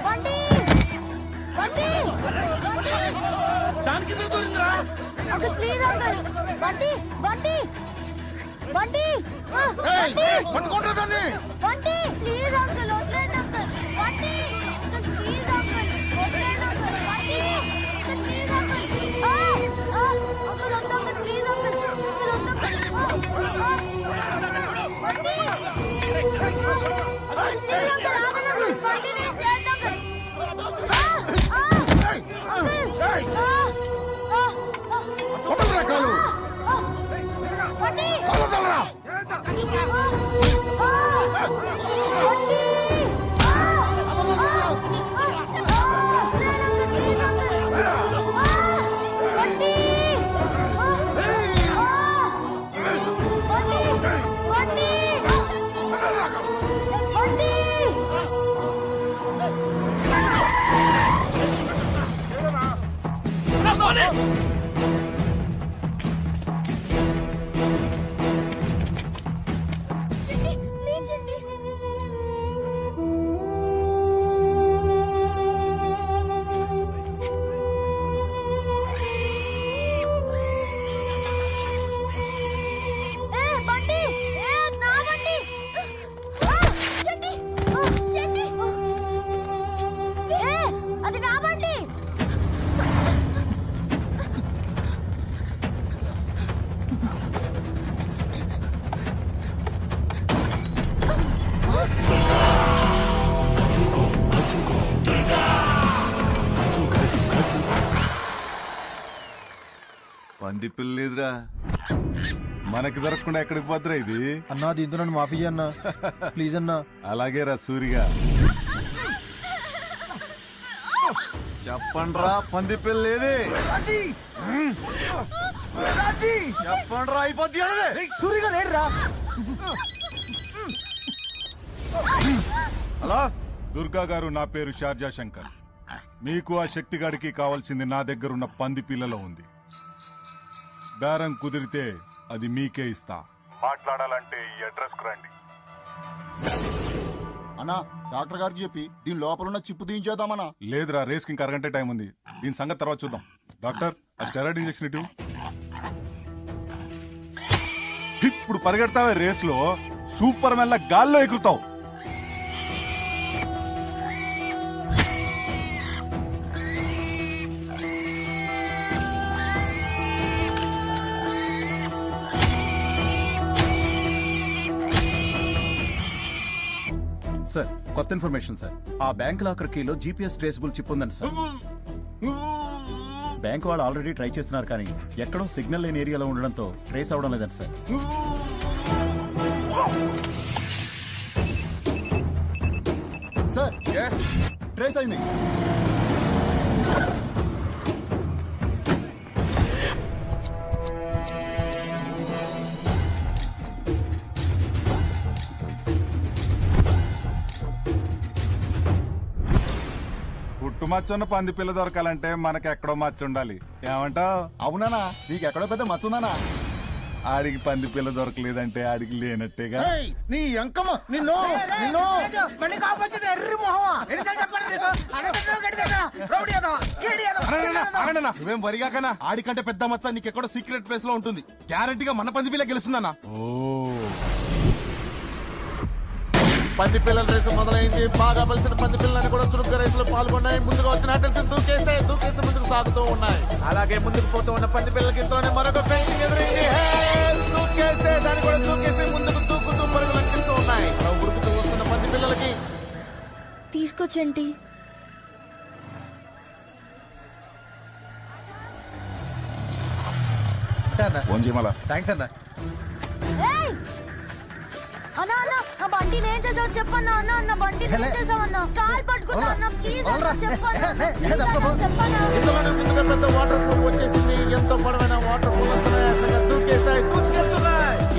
బండి బండి దానికి దూరిందిరా అంకుల్ ప్లీజ్ అంకుల్ బండి బండి బండి పట్టుకుంటా దాన్ని బండి ప్లీజ్ అంకుల్ వదిలేండి అంకుల్ బండి ప్లీజ్ అంకుల్ వదిలేండి అంకుల్ బండి ప్లీజ్ అంకుల్ అంకుల్ వద్దు అంకుల్ ప్లీజ్ అంకుల్ అంకుల్ వద్దు పంది పిల్లలేదురా మనకి దొరకకుండా ఎక్కడికి పోతురా ఇది అన్నా దీంతో నన్ను మాఫీ అన్నా ప్లీజ్ అన్నా అలాగే రా సూరిగా చెప్పండ్రా పంది పిల్లేది చెప్పండ్రా అయిపోద్ది సూరిగా లేడురా హలో దుర్గా గారు నా పేరు షార్జా శంకర్ మీకు ఆ శక్తిగాడికి కావాల్సింది నా దగ్గరున్న పంది పిల్లలో ఉంది బేరం కుదిరితే అది మీకే ఇస్తా మాట్లాడాలంటే ఈ అడ్రస్ కు రండి అన్నా డాక్టర్ గారికి చెప్పి దీని లోపల ఉన్న చిప్పు తీయించేద్దామన్నా లేదురా రేస్ కి ఇంకా అరగంట టైం ఉంది దీని సంగతి తర్వాత చూద్దాం డాక్టర్ ఆ స్టెరాయిడ్ ఇంజెక్షన్ ఇటు ఇప్పుడు పరిగెడతావే రేస్ లో సూపర్ మెల్ల గాల్లో ఎగురుతావు సార్ కొత్త ఇన్ఫర్మేషన్ సార్ ఆ బ్యాంక్ లాకర్ కీలో జీపీఎస్ ట్రేసబుల్ చిప్ ఉందండి సార్ బ్యాంక్ వాళ్ళు ఆల్రెడీ ట్రై చేస్తున్నారు కానీ ఎక్కడో సిగ్నల్ లేని ఏరియాలో ఉండడంతో ట్రేస్ అవడం లేదండి సార్ సార్ ట్రేస్ అయింది పుట్టు మచ్చ ఉన్న పంది పిల్ల దొరకాలంటే మనకి ఎక్కడో మచ్చ ఉండాలి. ఏమంటావు? అవునానా, నీకు ఎక్కడో పెద్ద మచ్చుందానా? ఆడికి పంది పిల్ల దొరకలేదంటే ఆడికి లేనట్టేగా. నీ అంకమ్మ నిన్ను నిన్ను మళ్ళీ కాపొచ్చింది ఎర్రి మొహమా ఎన్నిసార్లు చెప్పండి నీకు అడగట్లేదు గడిగేదా రౌడీ ఏదో కేడి ఏదో నువ్వేం వరిగాకనా, ఆడికంటే పెద్ద మచ్చ నీకెక్కడో సీక్రెట్ ప్లేస్ లో ఉంటుంది. గ్యారంటీగా మన పంది పిల్ల గెలుస్తుందన్నా. పంది పిల్లల రేసు మొదలైంది. బాగా బలిసిన పంది పిల్లలని కూడా చురుగ్గా రేసులో పాల్గొన్నాయి. ముందుగా వచ్చిన అటల్స్ దూకేసి ముందుకు సాగుతూ ఉన్నాయి. అలాగే ముందుకు పోతూ ఉన్న పంది పిల్లలకి ఇంతలోనే మరొక పెయింటింగ్ ఎదురైంది. దూకేస్తే దాన్ని కూడా దూకేసి ముందుకు దూకుతూ పరుగులు అంటిస్తూ ఉన్నాయి. ఉరుకుతూ వస్తున్న పంది పిల్లలకి తీసుకొచ్చేంటి థ్యాంక్స్ అన్న. అన్నా అన్న నా బండి నేను చేసావు చెప్పన్నా. అన్న అన్న బండి నేను చేసావన్నా. కాల్ పట్టుకున్నా అన్న ప్లీజ్ అన్న చెప్పన్నా. ఇంతలోనే ముందుగా పెద్ద వాటర్ ఫ్లో వచ్చేసింది. ఎంతో పొడవైన వాటర్ ఫ్లో దూకేస్తాయి.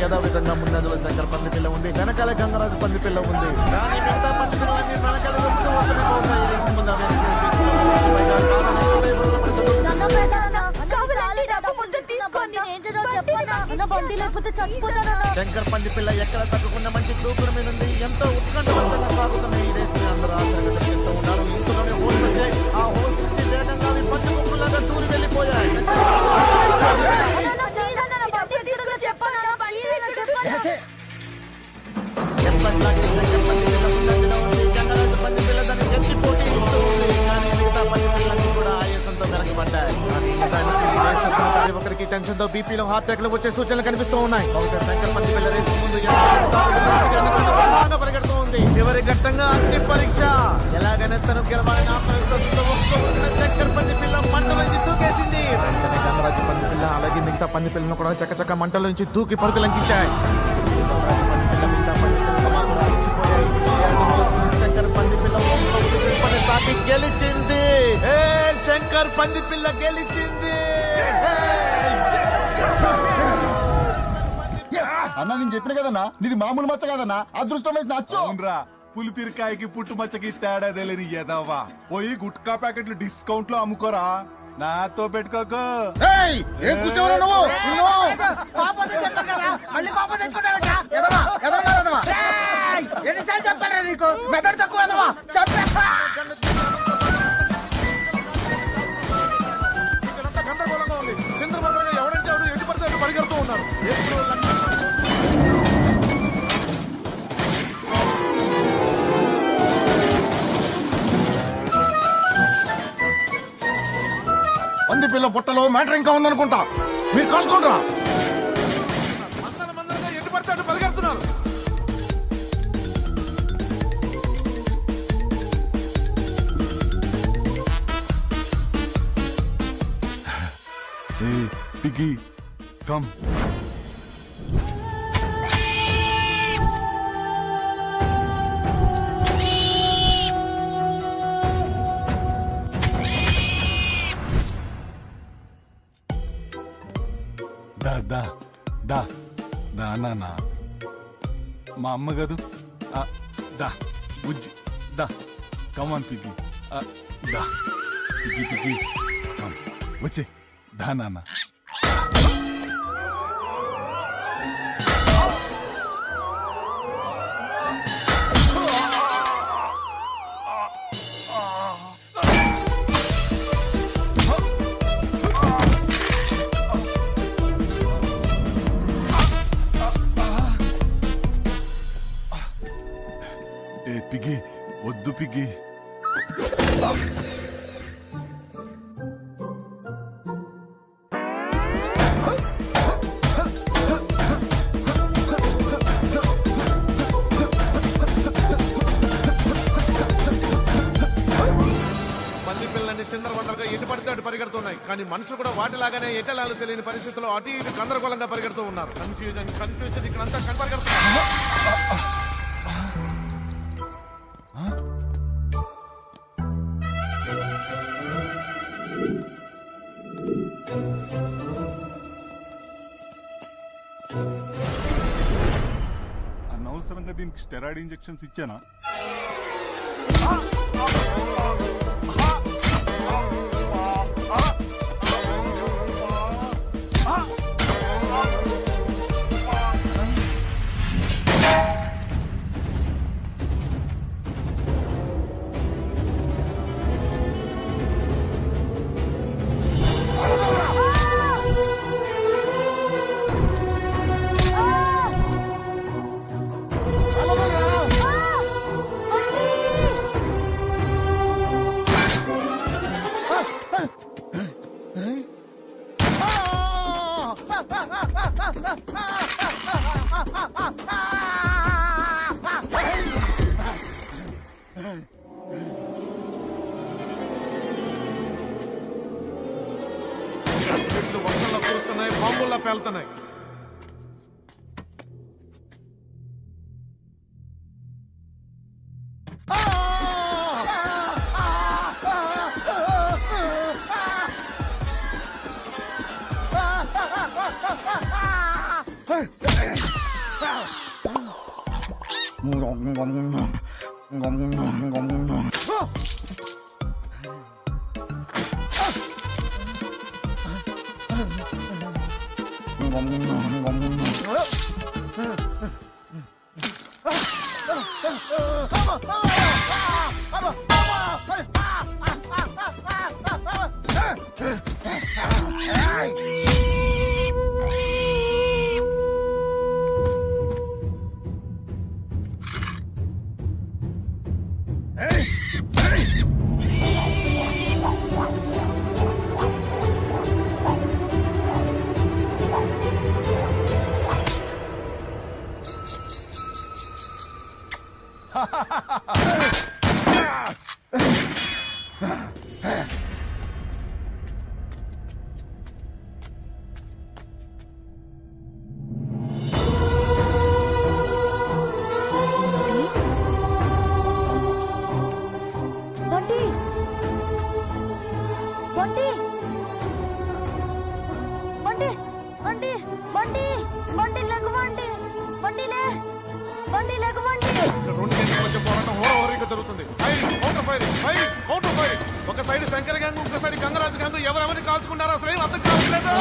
యథావిధంగా ముందంజలో శంకర్ పంది పిల్ల ఉంది. వెనకాల గంగరాజు పంది పిల్ల ఉంది. కానీ మిగతా పంది పిల్లలన్నీ వెనకాల వస్తూ వస్తూనే పోతాయి. శంకర్ పంది పిల్ల ఎక్కడ తగ్గకుండా మంచి దూకుడు మీద ఉంది. ఎంతో ఉత్కంఠవంతంగా సాగుతున్న ఈ రేస్ ని అందరూ ఆశ్చర్యపడుతూ ఉన్నారు. ఇందులోనే హోల్స్ వచ్చాయి. ఆ హోల్స్ నుంచి వేగంగా అవి పంది కుక్కలాగా దూరి వెళ్ళిపోయాయి. ఎప్పటిలాగే శంకర్ పంది పిల్ల ముందంజలో ఉంది. గంగరాజు పంది పిల్ల దాన్ని గట్టి పోటీ ఇస్తూ ఉంది. కానీ మిగతా పంది పిల్లలన్నీ కూడా ఆయాసంతో వెనకబడ్డాయి. ఒకరికి టెన్షన్ తో బీపీలో హార్ట్ అటాక్ వచ్చే సూచనలు కనిపిస్తూ ఉన్నాయి. బహుశా శంకర్ పంది పిల్ల రేసు ముందు పరిగెడుతూ ఉంది. చివరి ఘట్టంగా అగ్ని పరీక్ష. ఎలాగైనా తను గెలవాలని ఆత్మవిశ్వాసంతో శంకర్ పంది పిల్ల మంటల నుంచి దూకేసింది. వెంటనే గంగరాజు పంది పిల్ల అలాగే మిగతా పంది పిల్లను కూడా చక్కచక్క మంటల నుంచి దూకి పరుగులంకించాయి. శంకర్ పంది పిల్ల సాటి గెలిచింది. శంకర్ పంది పిల్ల గెలిచింది. అన్నా నేను చెప్పిన కదన్నా, నీది మామూలు మచ్చ కదన్నా, అదృష్టం వేసి నచ్చు. అవునరా, పులిపిరికాయకి పుట్టు మచ్చకి తేడా తెలియని ఎదవా. పోయి గుట్కా ప్యాకెట్లు డిస్కౌంట్ లో అమ్ముకోరా, నాతో పెట్టుకోకు. ఏం కూర్చోవరా నువ్వు? మళ్ళీ కోపం తెచ్చుకుంటారా? ఎన్నిసార్లు చెప్పారా నీకు మెదడు తక్కువ గందరగోళంగా ఉంది. చంద్రబాబు ఎవరంటే ఎవరు ఎటు పడితే అటు పరిగెడుతూ ఉన్నారు. పంది పిల్ల పుట్టలో మ్యాటర్ ఇంకా ఉందనుకుంటా. మీరు కలుసుకుంటారా? మందరగా ఎటు పడితే అటు పరిగెడుతున్నారు. Hey, Piggy, come. దా నాన్న, మా అమ్మ గదు. దా బుజ్జి, దా కమాన్ పిగ్గి, దా పిగ్గి పిగ్గి కమ్ వచ్చే, దా నాన్న. పిగ్గి వద్దు పిగ్గి. చిందరవందరగా ఎటు పడితే అటు పరిగెడుతున్నాయి. కానీ మనుషులు కూడా వాటిలాగానే ఎటలాలు తెలియని పరిస్థితుల్లో అటు ఇటు గందరగోళంగా పరిగెడుతూ ఉన్నారు. కన్ఫ్యూజన్ ఇక్కడంతా కనపరిగెడుతున్నారు. అనవసరంగా దీనికి స్టెరాయిడ్ ఇంజెక్షన్స్ ఇచ్చానా? వర్షంలో కురుస్తున్నాయి, బాంబుల్లో పేలుతున్నాయి. ఒక సైడ్ శంకర్ గ్యాంగ్, ఇంకో సైడ్ గంగరాజు గ్యాంగ్. ఎవరెవరిని కాల్చుకున్నారో అసలు ఏం అర్థం కావట్లేదు.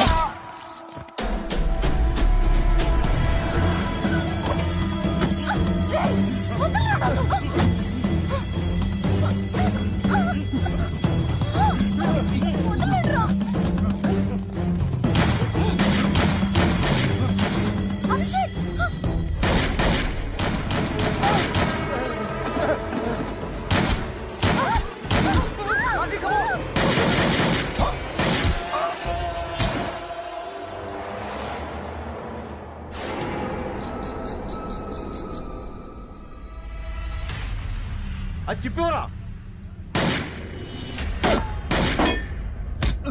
అది చెప్పివరా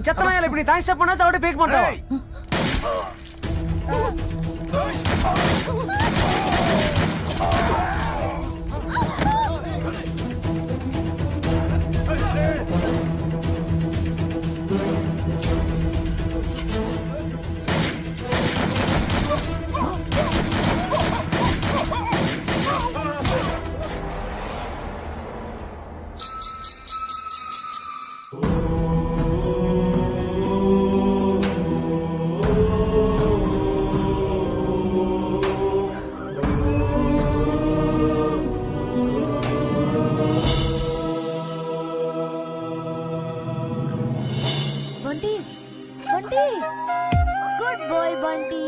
చెత్తనాయాలి. ఇప్పుడు నీ థ్యాంక్స్ చెప్పకుండా తోటి పీక్కుంటావు. Good boy Banti.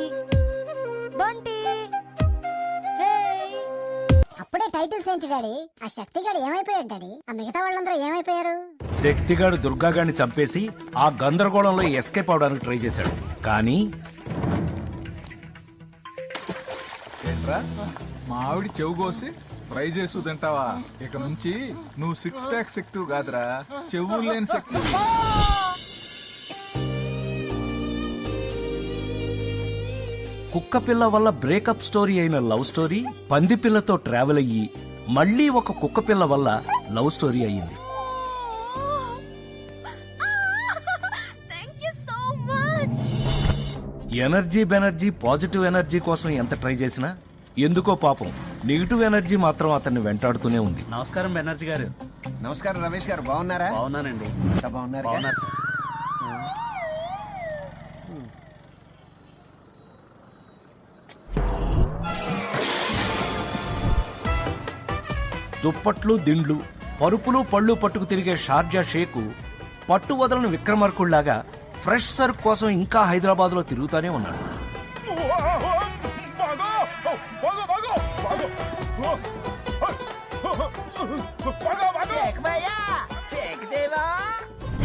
బంటి అప్పుడే టైటిల్స్ ఏంటి డాడీ? ఆ శక్తిగాడు ఏమైపోయాడు డాడీ? ఆ మిగతా వాళ్ళందరూ ఏమైపోయారు? శక్తిగాడు దుర్గాగాడిని చంపేసి ఆ గందరగోళంలో ఎస్కేప్ అవడానికి ట్రై చేశాడు. కానీ ఏంట్రా మా ఆవిడ చెవు కోసి ఫ్రై చేసు తింటావా? ఇక నుంచి నువ్వు 6 ప్యాక్ శక్తి కాదురా, చెవులు లేని శక్తి. కుక్క పిల్ల వల్ల బ్రేకప్ స్టోరీ అయిన లవ్ స్టోరీ పంది పిల్లతో ట్రావెల్ అయ్యి మళ్ళీ ఒక కుక్క పిల్ల వల్ల లవ్ స్టోరీ అయ్యింది. ఎనర్జీ బెనర్జీ పాజిటివ్ ఎనర్జీ కోసం ఎంత ట్రై చేసినా ఎందుకో పాపం నెగిటివ్ ఎనర్జీ మాత్రం అతన్ని వెంటాడుతూనే ఉంది. నమస్కారం బెనర్జీ గారు. నమస్కారం రమేష్ గారు, బాగున్నారా? బాగున్నానండి. బాగున్నారు సార్. దుప్పట్లు దిండ్లు పరుపులు పళ్ళు పట్టుకు తిరిగే షార్జా షేకు పట్టు వదలని విక్రమార్కుళ్లాగా ఫ్రెష్ సరుకు కోసం ఇంకా హైదరాబాద్ లో తిరుగుతానే ఉన్నాడు.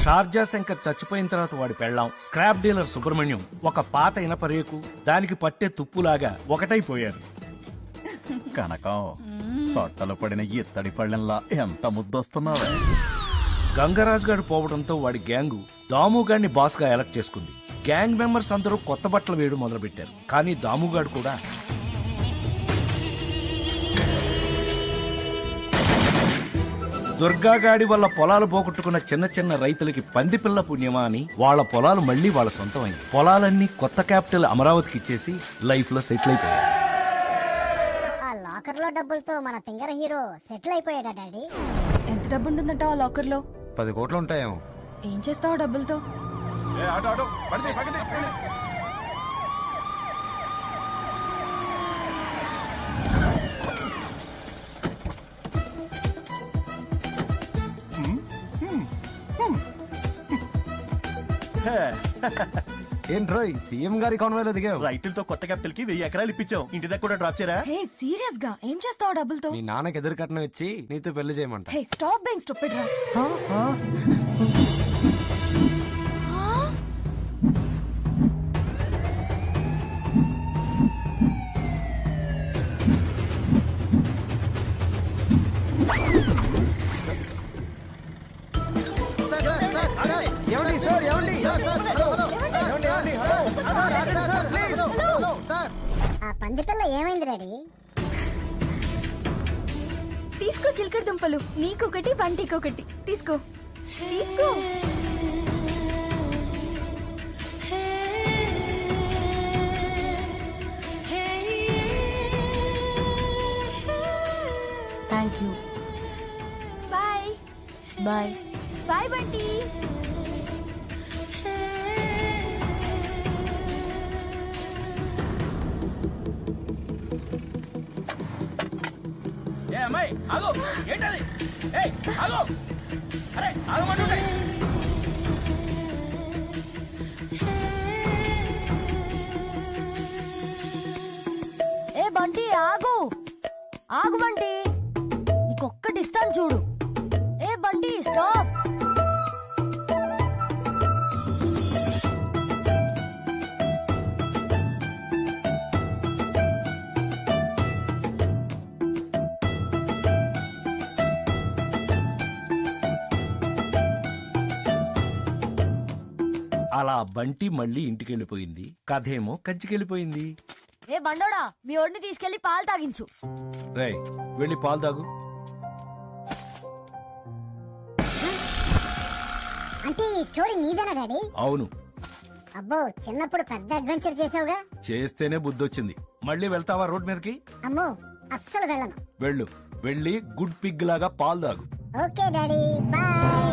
షార్జా శంకర్ చచ్చిపోయిన తర్వాత వాడి పెళ్ళాం స్క్రాప్ డీలర్ సుబ్రహ్మణ్యం ఒక పాత ఇనప రేకు దానికి పట్టే తుప్పులాగా ఒకటైపోయారు. కనకం సొట్టలు పడిన ఇత్తడి పళ్ళెంలా ఎంత ముద్దొస్తున్నావే. గంగరాజు గారు పోవడంతో వాడి గ్యాంగు దాముగాడిని బాస్ గా ఎలక్ట్ చేసుకుంది. గ్యాంగ్ మెంబర్స్ అందరూ కొత్త బట్టలు వేయడం మొదలుపెట్టారు. కానీ దాముగాడు కూడా దుర్గాగాడి వల్ల పొలాలు పోగొట్టుకున్న చిన్న చిన్న రైతులకి పందిపిల్ల పుణ్యమా అని వాళ్ళ పొలాలు మళ్లీ వాళ్ళ సొంతమైంది. పొలాలన్నీ కొత్త క్యాపిటల్ అమరావతికి ఇచ్చేసి లైఫ్ లో సెటిల్ అయిపోయారు. ఆ లాకర్ లో డబ్బులతో మన తింగర హీరో సెటిల్ అయిపోయాడా డాడీ? ఎంత డబ్బు ఉంటుందంట ఆ లాకర్ లో? 10 కోట్లు ఉంటాయేమో. ఏం చేస్తావు డబ్బులతో? ఏంట్రోయ్ సీఎం గారి కాన్వాయ్లో దిగావు? రైతులతో కొత్త క్యాపిటల్ కి 1000 ఎకరాలు ఇప్పించాం. ఇంటి దగ్గర కూడా డ్రాప్ చేయరా? హే సీరియస్ గా ఏం చేస్తావు డబ్బులతో? మీ నాన్నకి ఎదురు కట్నం ఇచ్చి నీతో పెళ్లి చేయమంట. హే స్టాప్ బీయింగ్ స్టూపిడ్ రా. ఆ పందిపిల్ల ఏమైంది డాడీ? తీసుకో చిలకడ దుంపలు, నీకొకటి వంటికొకటి. తీసుకో తీసుకో. Thank you. Bye bye bye Banti. ఏ అమ్మాయి ఆగు, ఏంటది? ఏయ్ ఆగు, అరే ఆగమంటుంటే. ఏ బంటి ఆగు, ఆగు బంటి, నీకొక్కటి ఇస్తాను చూడు. ఏ బంటి స్టాప్. అలా బంటి మళ్ళీ ఇంటికెళ్ళిపోయింది. కథేమో కంచికెళ్ళిపోయింది. ఏ బండోడా, మీ ఓడిని తీసుకెళ్లి పాలు తాగించు. రేయ్ వెళ్ళి పాలు తాగు. అంటే ఈ స్టోరీ నీదేనా డాడీ? అవును, అబ్బో చిన్నప్పుడు పెద్ద అడ్వెంచర్ చేసావుగా. చేస్తేనే బుద్ధొచ్చింది. మళ్ళీ వెళ్తావా రోడ్ మీదకి? అమ్మో అస్సలు వెళ్ళను. వెళ్ళు, వెళ్ళి గుడ్ పిగ్ లాగా పాలు తాగు. Okay daddy bye.